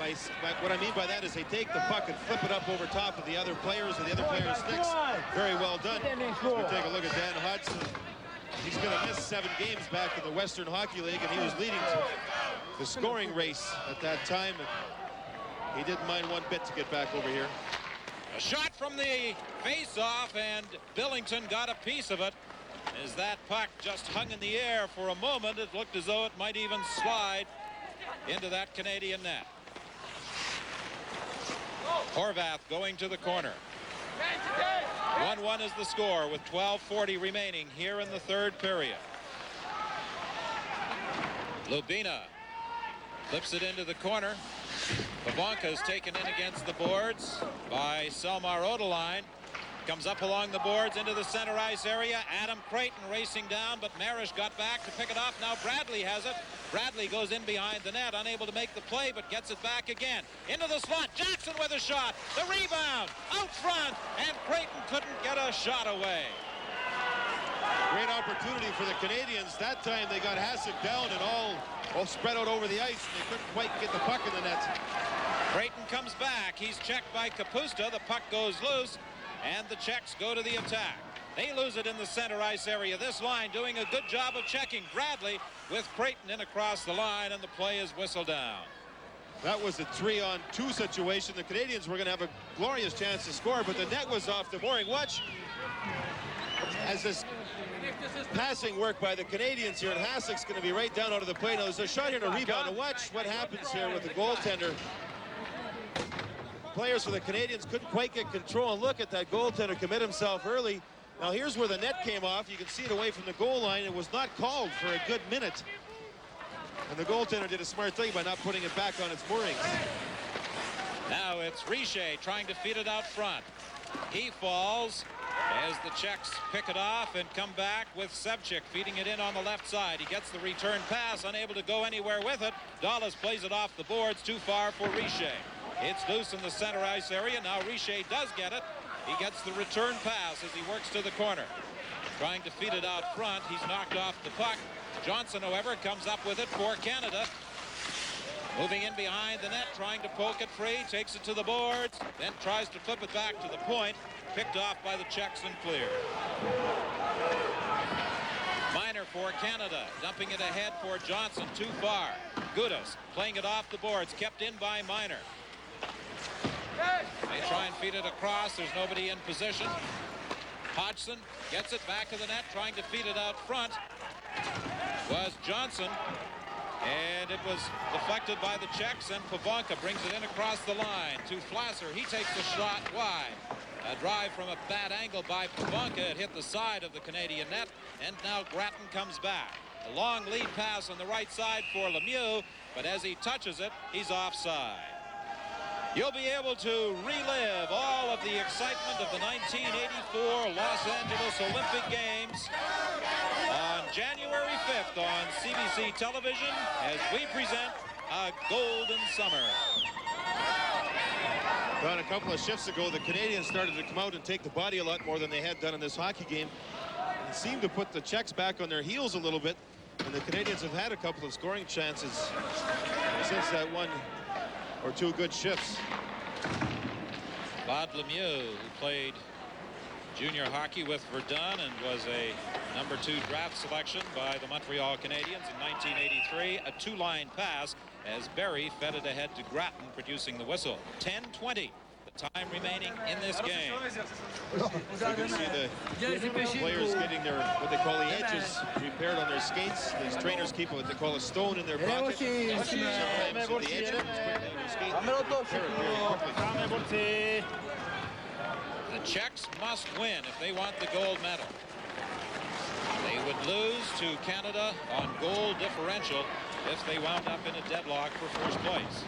What I mean by that is they take the puck and flip it up over top of the other players or the other players' sticks. Very well done. We'll take a look at Dan Hodgson. He's going to miss 7 games back in the Western Hockey League, and he was leading the scoring race at that time. And he didn't mind one bit to get back over here. A shot from the face-off, and Billington got a piece of it. As that puck just hung in the air for a moment, it looked as though it might even slide into that Canadian net. Horvath going to the corner. 1-1 is the score with 12:40 remaining here in the third period. Lubina flips it into the corner. Pivonka is taken in against the boards by Selmar Odeline. Comes up along the boards into the center ice area. Adam Creighton racing down, but Marish got back to pick it up. Now Bradley has it. Bradley goes in behind the net, unable to make the play, but gets it back again. Into the slot. Jackson with a shot. The rebound. Out front. And Creighton couldn't get a shot away. Great opportunity for the Canadians. That time they got Hasek down and all spread out over the ice, and they couldn't quite get the puck in the net. Creighton comes back. He's checked by Kapusta. The puck goes loose, and the Czechs go to the attack. They lose it in the center ice area. This line doing a good job of checking. Bradley with Creighton in across the line, and the play is whistled down. That was a 3-on-2 situation. The Canadians were going to have a glorious chance to score, but the net was off the mooring. Watch as this passing work by the Canadians here, and Hasek's going to be right down out of the play. Now there's a shot here and a rebound. And watch what happens here with the goaltender. Players for the Canadians couldn't quite get control, and look at that goaltender commit himself early. Now here's where the net came off. You can see it away from the goal line. It was not called for a good minute, and the goaltender did a smart thing by not putting it back on its moorings. Now it's Richer trying to feed it out front. He falls as the Czechs pick it off and come back with Sevchik feeding it in on the left side. He gets the return pass, unable to go anywhere with it. Dallas plays it off the boards, too far for Richer. It's loose in the center ice area. Now Richer does get it. He gets the return pass as he works to the corner. Trying to feed it out front. He's knocked off the puck. Johnson, however, comes up with it for Canada. Moving in behind the net, trying to poke it free, takes it to the boards, then tries to flip it back to the point. Picked off by the Czechs and cleared. Minor for Canada, dumping it ahead for Johnson, too far. Gudas playing it off the boards, kept in by Minor. They try and feed it across. There's nobody in position. Hodgson gets it back of the net, trying to feed it out front. Was Johnson. And it was deflected by the Czechs, and Pivonka brings it in across the line to Flasser. He takes the shot wide. A drive from a bad angle by Pivonka. It hit the side of the Canadian net, and now Grattan comes back. A long lead pass on the right side for Lemieux, but as he touches it, he's offside. You'll be able to relive all of the excitement of the 1984 Los Angeles Olympic Games on January 5th on CBC television as we present a golden summer. Don, a couple of shifts ago, the Canadians started to come out and take the body a lot more than they had done in this hockey game. It seemed to put the Czechs back on their heels a little bit, and the Canadians have had a couple of scoring chances since that one or two good shifts. Claude Lemieux, who played junior hockey with Verdun and was a #2 draft selection by the Montreal Canadiens in 1983. A two-line pass as Barry fed it ahead to Grattan, producing the whistle. 10:20, the time remaining in this game. You can see the players getting their, what they call the edges, repaired on their skates. These trainers keep what they call a stone in their pocket. Sometimes the edge comes quickly on their skate. Repair it very quickly. The Czechs must win if they want the gold medal. They would lose to Canada on goal differential if they wound up in a deadlock for first place.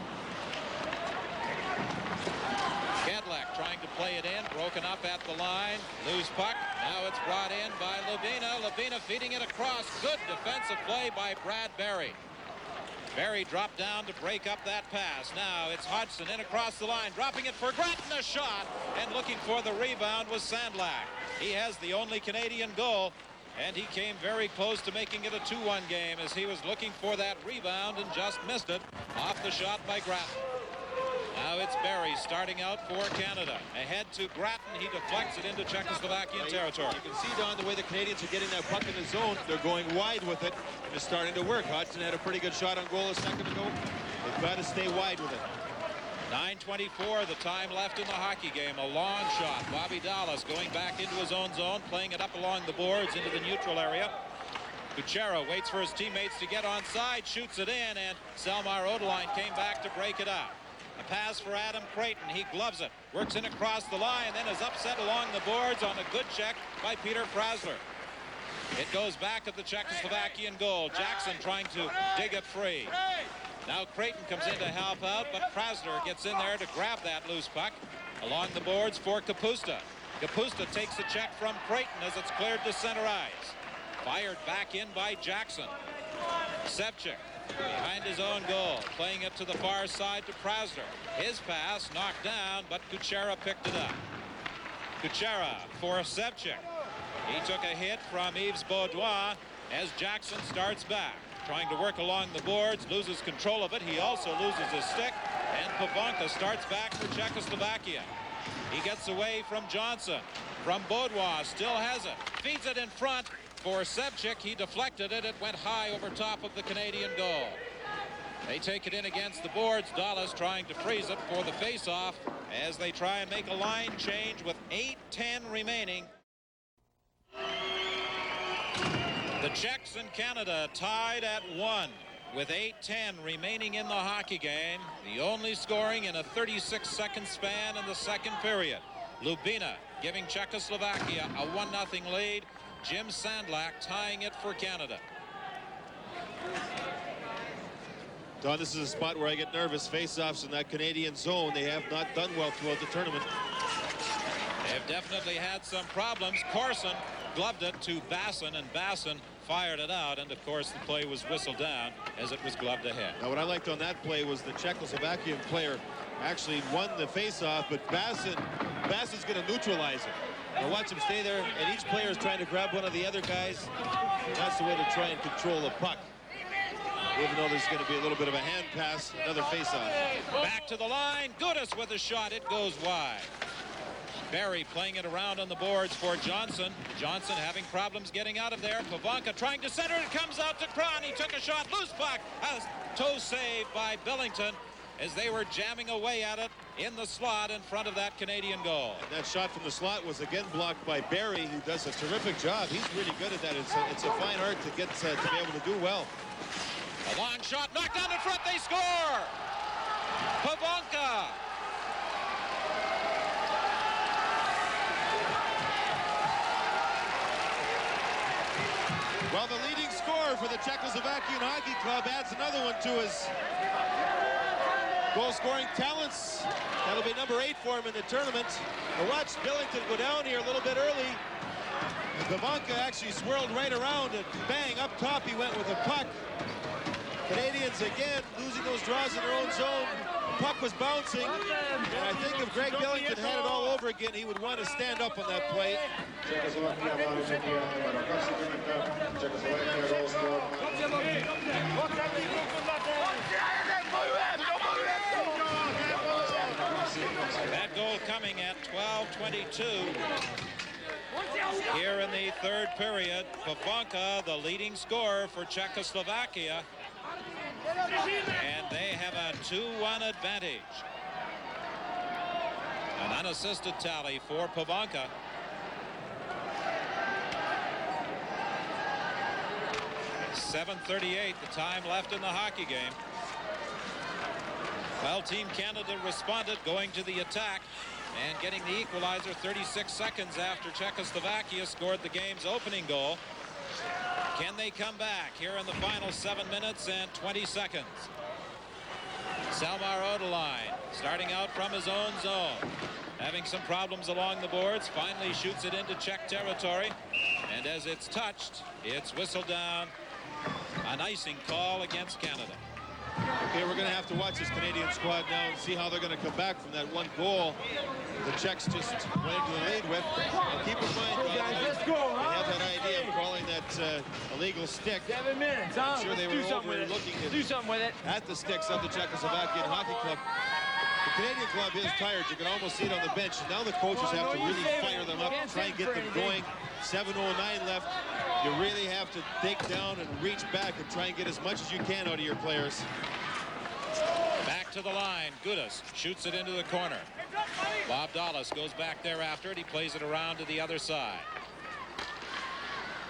Kedlak trying to play it in, broken up at the line, loose puck. Now it's brought in by Lubina. Lubina feeding it across. Good defensive play by Brad Barry. Barry dropped down to break up that pass. Now it's Hodgson in across the line, dropping it for Grattan, a shot, and looking for the rebound was Sandlak. He has the only Canadian goal, and he came very close to making it a 2-1 game as he was looking for that rebound and just missed it off the shot by Grattan. Now it's Barry starting out for Canada. Ahead to Grattan. He deflects it into Czechoslovakian territory. You can see, Don, the way the Canadians are getting that puck in the zone. They're going wide with it, and it's starting to work. Hodgson had a pretty good shot on goal a second ago. They've got to stay wide with it. 9:24, the time left in the hockey game. A long shot. Bobby Dallas going back into his own zone, playing it up along the boards into the neutral area. Kuchera waits for his teammates to get onside, shoots it in, and Selmar Odeline came back to break it up. A pass for Adam Creighton. He gloves it, works in across the line, then is upset along the boards on a good check by Peter Prasler. It goes back at the Czechoslovakian goal. Jackson trying to dig it free. Now Creighton comes in to help out, but Prasler gets in there to grab that loose puck. Along the boards for Kapusta. Kapusta takes a check from Creighton as it's cleared to center ice. Fired back in by Jackson. Sevchik behind his own goal, playing it to the far side to Prasler. His pass knocked down, but Kuchera picked it up. Kuchera for Sevchik. He took a hit from Yves Baudouin as Jackson starts back. Trying to work along the boards, loses control of it. He also loses his stick, and Pivonka starts back for Czechoslovakia. He gets away from Johnson. From Baudouin, still has it. Feeds it in front for Sevchik. He deflected it. It went high over top of the Canadian goal. They take it in against the boards. Dallas trying to freeze it for the face-off as they try and make a line change with 8:10 remaining. The Czechs and Canada tied at 1 with 8:10 remaining in the hockey game. The only scoring in a 36-second span in the second period. Lubina giving Czechoslovakia a 1-0 lead. Jim Sandlak tying it for Canada. Don, this is a spot where I get nervous. Face-offs in that Canadian zone. They have not done well throughout the tournament. They've definitely had some problems. Corson gloved it to Basson, and Basson fired it out, and of course the play was whistled down as it was gloved ahead. Now what I liked on that play was the Czechoslovakian player actually won the face-off, but Basson's going to neutralize it. Now watch him stay there, and each player is trying to grab one of the other guys. That's the way to try and control the puck. Even though there's going to be a little bit of a hand pass, another face-off. Back to the line. Goodis with a shot. It goes wide. Barry playing it around on the boards for Johnson. Johnson having problems getting out of there. Pivonka trying to center. It comes out to Kron. He took a shot. Loose puck. A toe save by Billington as they were jamming away at it in the slot in front of that Canadian goal. And that shot from the slot was again blocked by Barry, who does a terrific job. He's really good at that. It's a fine art to get to be able to do well. A long shot knocked down in front. They score. Pivonka. Well, the leading scorer for the Czechoslovakian Hockey Club adds another one to his goal-scoring talents. That'll be number 8 for him in the tournament. Now watch Billington go down here a little bit early. Pivonka actually swirled right around and bang, up top he went with a puck. Canadians again losing those draws in their own zone. The puck was bouncing, and I think if Greg Billington had it all over again, he would want to stand up on that play. That goal coming at 12:22 here in the third period. Pivonka, the leading scorer for Czechoslovakia, and they have a 2-1 advantage. An unassisted tally for Pivonka. .738 the time left in the hockey game. Well, Team Canada responded, going to the attack and getting the equalizer 36 seconds after Czechoslovakia scored the game's opening goal. Can they come back here in the final 7 minutes and 20 seconds? Salmar Odeline starting out from his own zone, having some problems along the boards, finally shoots it into Czech territory, and as it's touched, it's whistled down. An icing call against Canada. Okay, we're going to have to watch this Canadian squad now and see how they're going to come back from that one goal the Czechs just went into the lead with. And keep in mind, they have that idea of calling that illegal stick. 7 minutes, I'm sure they were overlooking it at the sticks of the Czechoslovakian Hockey Club. The Canadian club is tired. You can almost see it on the bench. Now the coaches have to really fire them up, try and get them going. 7:09 left. You really have to dig down and reach back and try and get as much as you can out of your players. Back to the line. Gudis shoots it into the corner. Bob Dallas goes back there after it. He plays it around to the other side.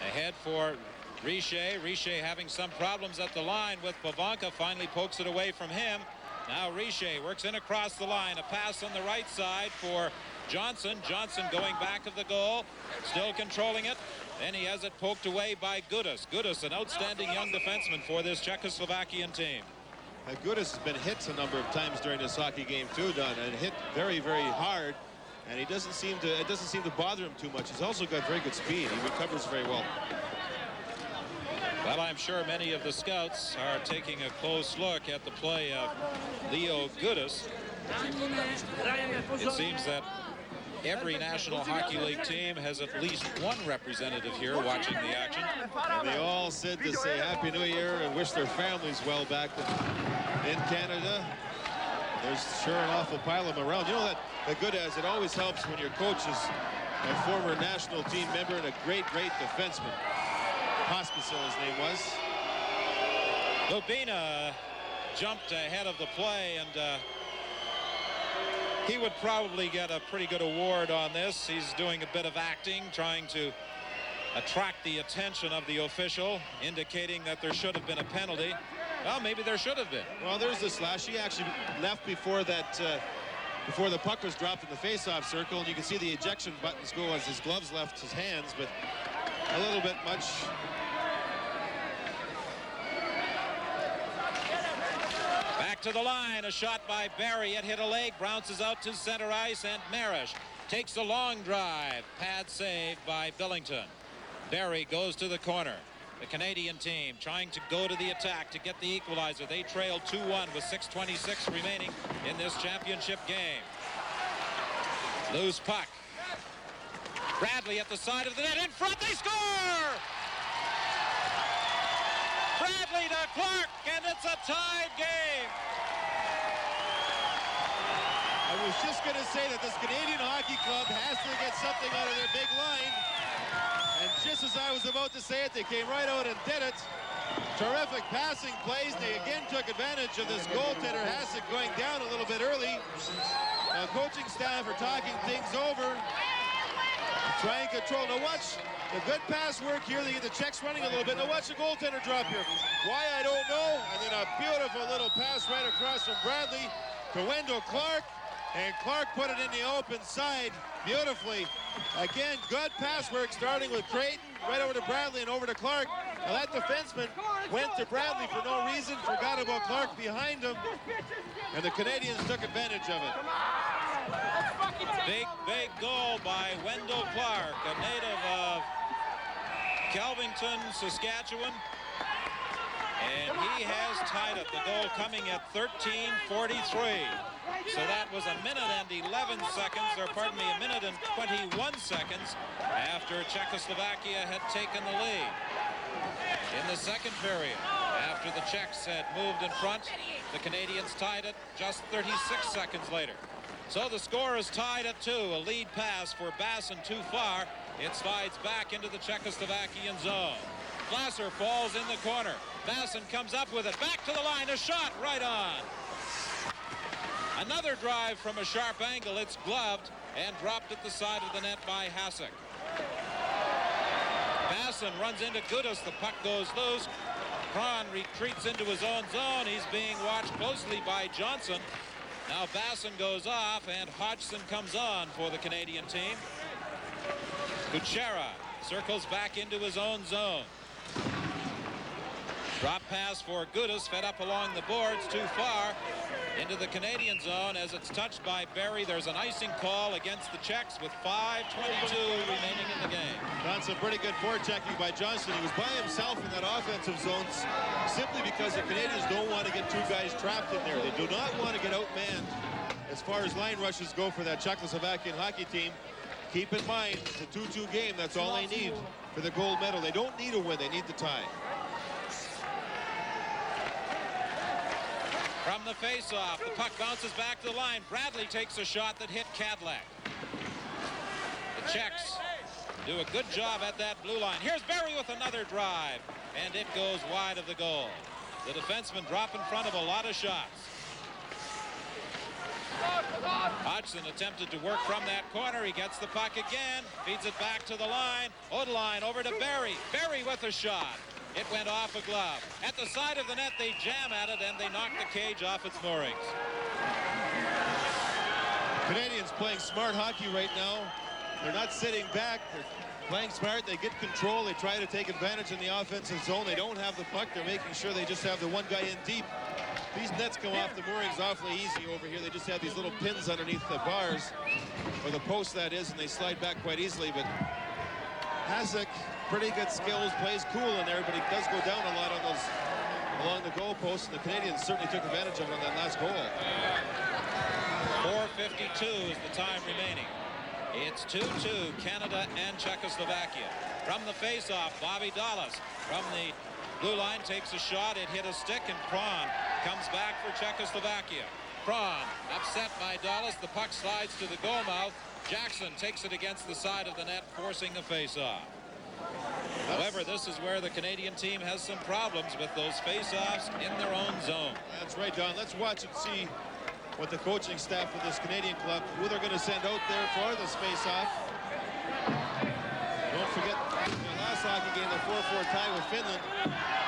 Ahead for Richer. Richer having some problems at the line with Pivonka. Finally pokes it away from him. Now Richer works in across the line. A pass on the right side for Johnson. Johnson going back of the goal. Still controlling it. Then he has it poked away by Gudis. Gudis, an outstanding young defenseman for this Czechoslovakian team. Gudis has been hit a number of times during this hockey game too, Don, and hit very, very hard. And it doesn't seem to bother him too much. He's also got very good speed. He recovers very well. Well, I'm sure many of the scouts are taking a close look at the play of Leo Gudis. It seems that every National Hockey League team has at least one representative here watching the action. And they all said to say Happy New Year and wish their families well back in Canada. There's sure an awful pile of them around. You know that good as it always helps when your coach is a former national team member and a great defenseman. Pospisil, his name was. Lubina jumped ahead of the play, and he would probably get a pretty good award on this. He's doing a bit of acting, trying to attract the attention of the official, indicating that there should have been a penalty. Well, maybe there should have been. Well, there's the slash. He actually left before that, before the puck was dropped in the face-off circle, and you can see the ejection buttons go as his gloves left his hands, but a little bit much. Back to the line, a shot by Barry. It hit a leg, bounces out to center ice, and Marish takes a long drive. Pad save by Billington. Barry goes to the corner. The Canadian team trying to go to the attack to get the equalizer. They trail 2-1 with 6:26 remaining in this championship game. Loose puck. Bradley at the side of the net, in front, they score! Bradley to Clark, and it's a tied game. I was just going to say that this Canadian Hockey Club has to get something out of their big line. And just as I was about to say it, they came right out and did it. Terrific passing plays. They again took advantage of this goaltender, Hasek, going down a little bit early. Now coaching staff are talking things over. Try and control. Now watch the good pass work here. They get the Czechs running a little bit. Now watch the goaltender drop here. Why, I don't know. And then a beautiful little pass right across from Bradley to Wendell Clark. And Clark put it in the open side beautifully. Again, good pass work starting with Creighton, right over to Bradley and over to Clark. Now that defenseman went to Bradley for no reason, forgot about Clark behind him, and the Canadians took advantage of it. Big goal by Wendell Clark, a native of Kelvington, Saskatchewan. And he has tied it. The goal coming at 13:43. So that was a minute and 11 seconds, or pardon me, a minute and 21 seconds after Czechoslovakia had taken the lead. In the second period, after the Czechs had moved in front, the Canadians tied it just 36 seconds later. So the score is tied at 2. A lead pass for Basson too far. It slides back into the Czechoslovakian zone. Glasser falls in the corner. Basson comes up with it. Back to the line. A shot right on. Another drive from a sharp angle. It's gloved and dropped at the side of the net by Hasek. Basson runs into Gudis. The puck goes loose. Kron retreats into his own zone. He's being watched closely by Johnson. Now Basson goes off and Hodgson comes on for the Canadian team. Kuchera circles back into his own zone. Drop pass for Gudis, fed up along the boards too far into the Canadian zone as it's touched by Barry. There's an icing call against the Czechs with 5:22 remaining in the game. That's a pretty good forechecking by Johnson. He was by himself in that offensive zone simply because the Canadians don't want to get two guys trapped in there. They do not want to get outmanned as far as line rushes go for that Czechoslovakian hockey team. Keep in mind, it's a 2-2 game. That's all they need for the gold medal. They don't need a win. They need the tie. From the face-off, the puck bounces back to the line. Bradley takes a shot that hit Cadillac. The Czechs do a good job at that blue line. Here's Barry with another drive, and it goes wide of the goal. The defensemen drop in front of a lot of shots. Hodgson attempted to work from that corner. He gets the puck again, feeds it back to the line. Odeline over to Barry. Barry with a shot. It went off a glove. At the side of the net, they jam at it, and they knock the cage off its moorings. Canadians playing smart hockey right now. They're not sitting back. They're playing smart. They get control. They try to take advantage in the offensive zone. They don't have the puck. They're making sure they just have the one guy in deep. These nets come off the moorings awfully easy over here. They just have these little pins underneath the bars, or the post that is, and they slide back quite easily. But Hasek, pretty good skills, plays cool in there, but he does go down a lot on those along the goalposts, and the Canadians certainly took advantage of it on that last goal. 4:52 is the time remaining. It's 2-2, Canada and Czechoslovakia. From the face-off, Bobby Dallas from the blue line takes a shot. It hit a stick, and Kron comes back for Czechoslovakia. Kron upset by Dallas. The puck slides to the goal mouth. Jackson takes it against the side of the net, forcing a face-off. However, this is where the Canadian team has some problems with those face-offs in their own zone. That's right, Don. Let's watch and see what the coaching staff of this Canadian club, who they're going to send out there for this face-off. Don't forget the last hockey game, the 4-4 tie with Finland.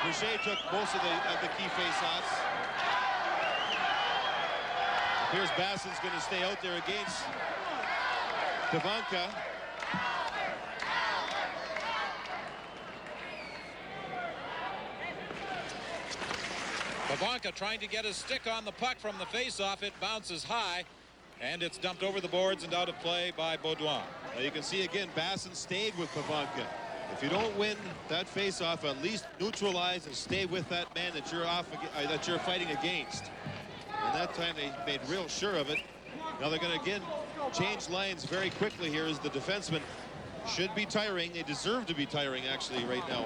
Boucher took most of the key face-offs. Here's Basson's going to stay out there against Pavanka. Pavanka trying to get his stick on the puck from the face-off. It bounces high, and it's dumped over the boards and out of play by Baudouin. Well, you can see again, Basson stayed with Pavanka. If you don't win that face-off, at least neutralize and stay with that man that you're fighting against. And that time they made real sure of it. Now they're going to again change lines very quickly here as the defensemen should be tiring. They deserve to be tiring, actually, right now.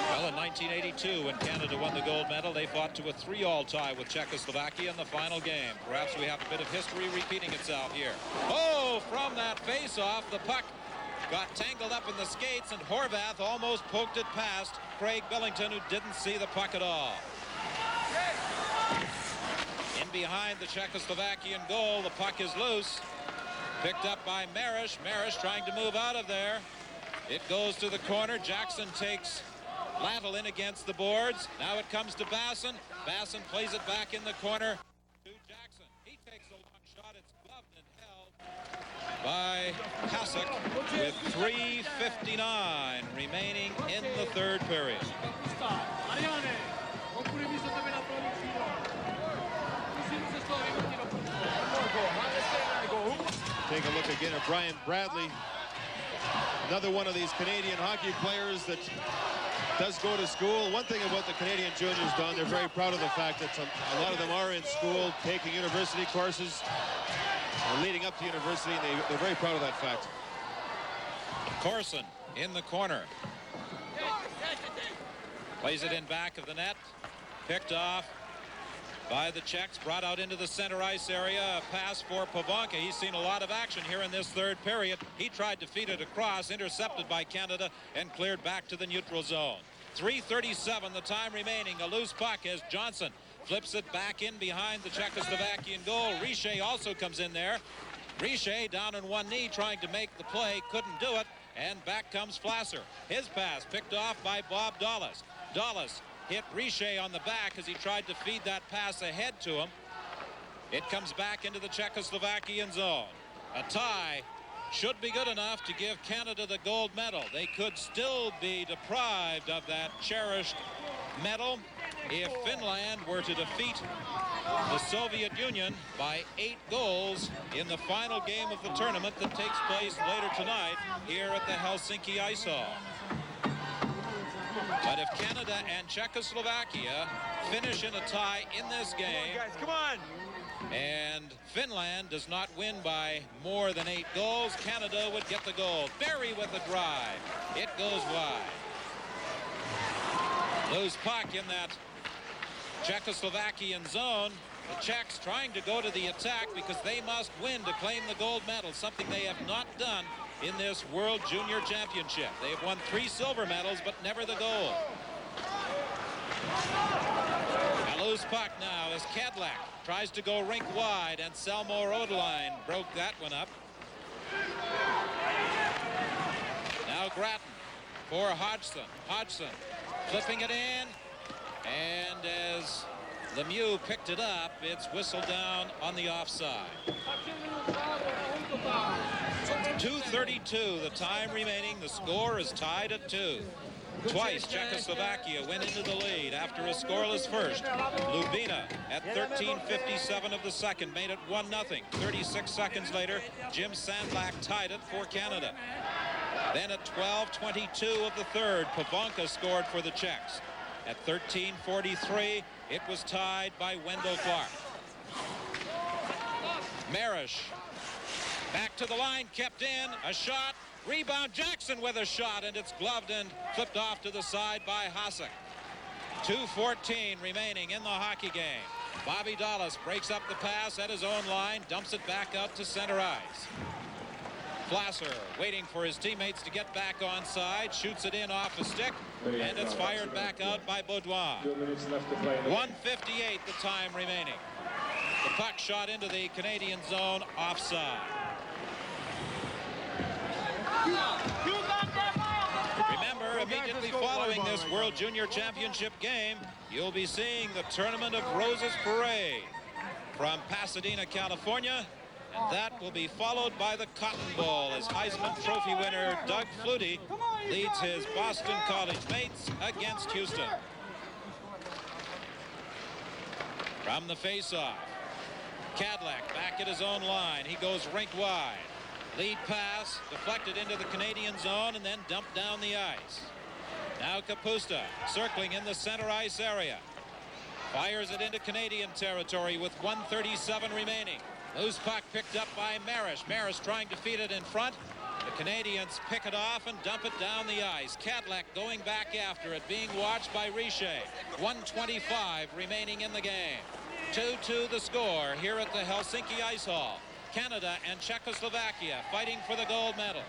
Well, in 1982, when Canada won the gold medal, they fought to a 3-all tie with Czechoslovakia in the final game. Perhaps we have a bit of history repeating itself here. Oh, from that face-off, the puck got tangled up in the skates, and Horvath almost poked it past Craig Billington, who didn't see the puck at all. In behind the Czechoslovakian goal, the puck is loose. Picked up by Marish. Marish trying to move out of there. It goes to the corner. Jackson takes Lattle in against the boards. Now it comes to Basson. Basson plays it back in the corner to Jackson. He takes a long shot. It's gloved and held by Hasek with 3:59 remaining in the third period. Take a look again at Brian Bradley. Another one of these Canadian hockey players that does go to school. One thing about the Canadian juniors, Don, they're very proud of the fact that a lot of them are in school, taking university courses, or leading up to university, and they're very proud of that fact. Corson in the corner. Plays it in back of the net. Picked off by the Czechs, brought out into the center ice area. A pass for Pivonka. He's seen a lot of action here in this third period. He tried to feed it across, intercepted by Canada, and cleared back to the neutral zone. 3:37 the time remaining. A loose puck as Johnson flips it back in behind the Czechoslovakian goal. Richer also comes in there. Richer down on one knee trying to make the play, couldn't do it, and back comes Flasser. His pass picked off by Bob Dawlis. Dawlis hit Richer on the back as he tried to feed that pass ahead to him. It comes back into the Czechoslovakian zone. A tie should be good enough to give Canada the gold medal. They could still be deprived of that cherished medal if Finland were to defeat the Soviet Union by 8 goals in the final game of the tournament that takes place later tonight here at the Helsinki Ice Hall. But if Canada and Czechoslovakia finish in a tie in this game, Guys, come on. and Finland does not win by more than 8 goals, Canada would get the gold. Barry with a drive. It goes wide. Loose puck in that Czechoslovakian zone. The Czechs trying to go to the attack because they must win to claim the gold medal, something they have not done in this World Junior Championship. They have won 3 silver medals, but never the gold. A loose puck now as Kedlak tries to go rink wide, and Selmo Rodeline broke that one up. Now Grattan for Hodgson. Hodgson flipping it in, and as Lemieux picked it up, it's whistled down on the offside. 2:32 the time remaining. The score is tied at 2. Twice Czechoslovakia went into the lead after a scoreless first. Lubina at 13:57 of the second made it 1-0. 36 seconds later, Jim Sandlak tied it for Canada. Then at 12:22 of the third, Pivonka scored for the Czechs. At 13:43, it was tied by Wendell Clark. Marish back to the line, kept in, a shot, rebound, Jackson with a shot, and it's gloved and flipped off to the side by Hasek. 2:14 remaining in the hockey game. Bobby Dawlis breaks up the pass at his own line, dumps it back out to center ice. Flasser waiting for his teammates to get back on side, shoots it in off a stick, and it's fired back out by Baudouin. 1:58 the time remaining. The puck shot into the Canadian zone, offside. Remember, immediately following this World Junior Championship game, you'll be seeing the Tournament of Roses Parade from Pasadena, California. And that will be followed by the Cotton Bowl as Heisman Trophy winner Doug Flutie leads his Boston College mates against Houston. From the faceoff, Kedlak back at his own line. He goes rink wide. Lead pass deflected into the Canadian zone and then dumped down the ice. Now Kapusta circling in the center ice area. Fires it into Canadian territory with 1:37 remaining. Loose puck picked up by Marish. Marish trying to feed it in front. The Canadians pick it off and dump it down the ice. Kedlak going back after it, being watched by Richer. 1:25 remaining in the game. 2-2 the score here at the Helsinki Ice Hall. Canada and Czechoslovakia fighting for the gold medal.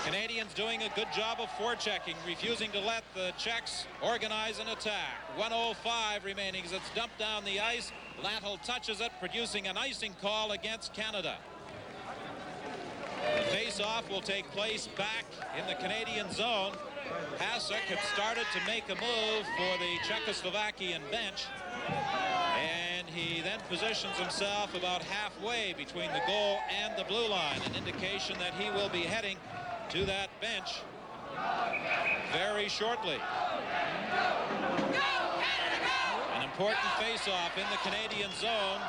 Canadian Canadians doing a good job of forechecking, refusing to let the Czechs organize an attack. 1:05 remaining as it's dumped down the ice. Lantl touches it, producing an icing call against Canada. The face-off will take place back in the Canadian zone. Hasek had started to make a move for the Czechoslovakian bench, and he then positions himself about halfway between the goal and the blue line, an indication that he will be heading to that bench very shortly. An important face-off in the Canadian zone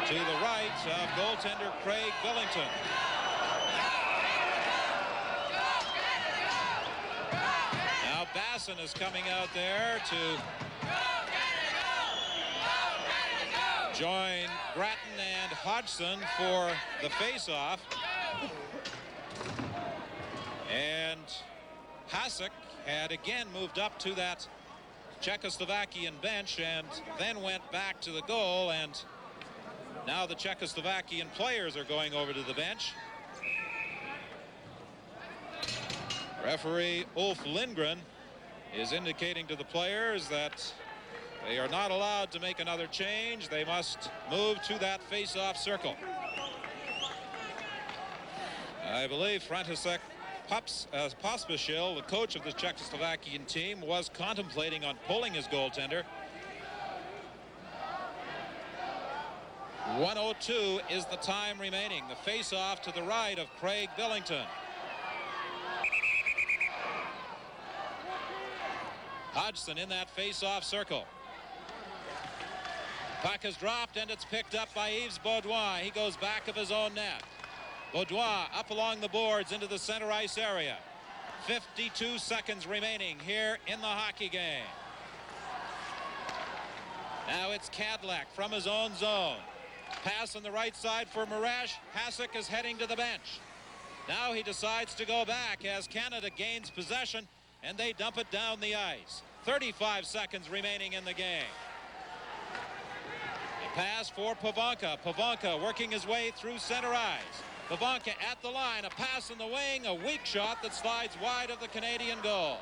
to the right of goaltender Craig Billington. Now Basson is coming out there to join Grattan and Hodgson for the face-off. And Hasek had again moved up to that Czechoslovakian bench and then went back to the goal, and now the Czechoslovakian players are going over to the bench. Referee Ulf Lindgren is indicating to the players that they are not allowed to make another change. They must move to that face-off circle. I believe František Pospišil, the coach of the Czechoslovakian team, was contemplating on pulling his goaltender. 1:02 is the time remaining. The face-off to the right of Craig Billington. Hodgson in that face-off circle. Puck is dropped and it's picked up by Yves Baudouin. He goes back of his own net. Baudouin up along the boards into the center ice area. 52 seconds remaining here in the hockey game. Now it's Kadlec from his own zone. Pass on the right side for Marash. Hasek is heading to the bench. Now he decides to go back as Canada gains possession, and they dump it down the ice. 35 seconds remaining in the game. A pass for Pavanka. Pavanka working his way through center ice. Pavanka at the line. A pass in the wing. A weak shot that slides wide of the Canadian goal.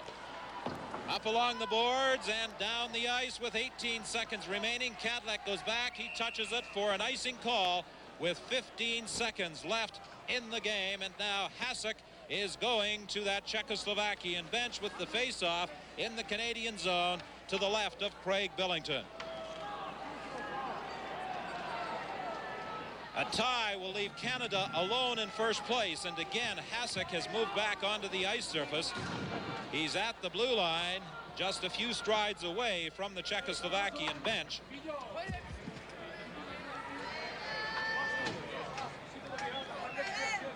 Up along the boards and down the ice with 18 seconds remaining. Kadlec goes back. He touches it for an icing call with 15 seconds left in the game. And now Hasek is going to that Czechoslovakian bench with the face-off in the Canadian zone to the left of Craig Billington. A tie will leave Canada alone in first place, and again Hasek has moved back onto the ice surface. He's at the blue line, just a few strides away from the Czechoslovakian bench.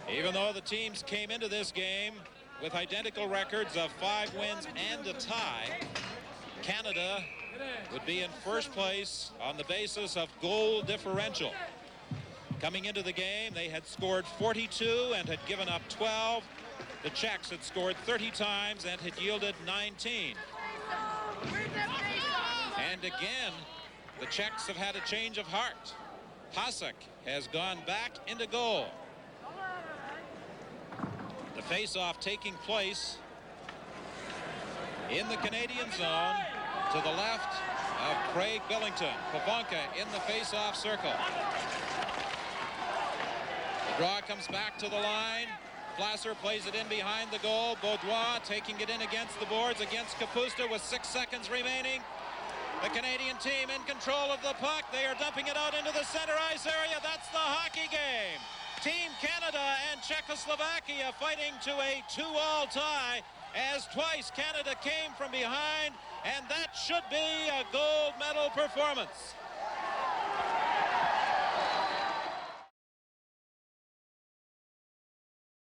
Even though the teams came into this game with identical records of 5 wins and a tie, Canada would be in first place on the basis of goal differential. Coming into the game, they had scored 42 and had given up 12. The Czechs had scored 30 times and had yielded 19. And again, the Czechs have had a change of heart. Hasek has gone back into goal. The face-off taking place in the Canadian zone to the left of Craig Billington. Pavanka in the face-off circle. The draw comes back to the line. Flasser plays it in behind the goal. Baudouin taking it in against the boards against Kapusta with 6 seconds remaining. The Canadian team in control of the puck. They are dumping it out into the center ice area. That's the hockey game. Team Canada and Czechoslovakia fighting to a 2-all tie as twice Canada came from behind, and that should be a gold medal performance.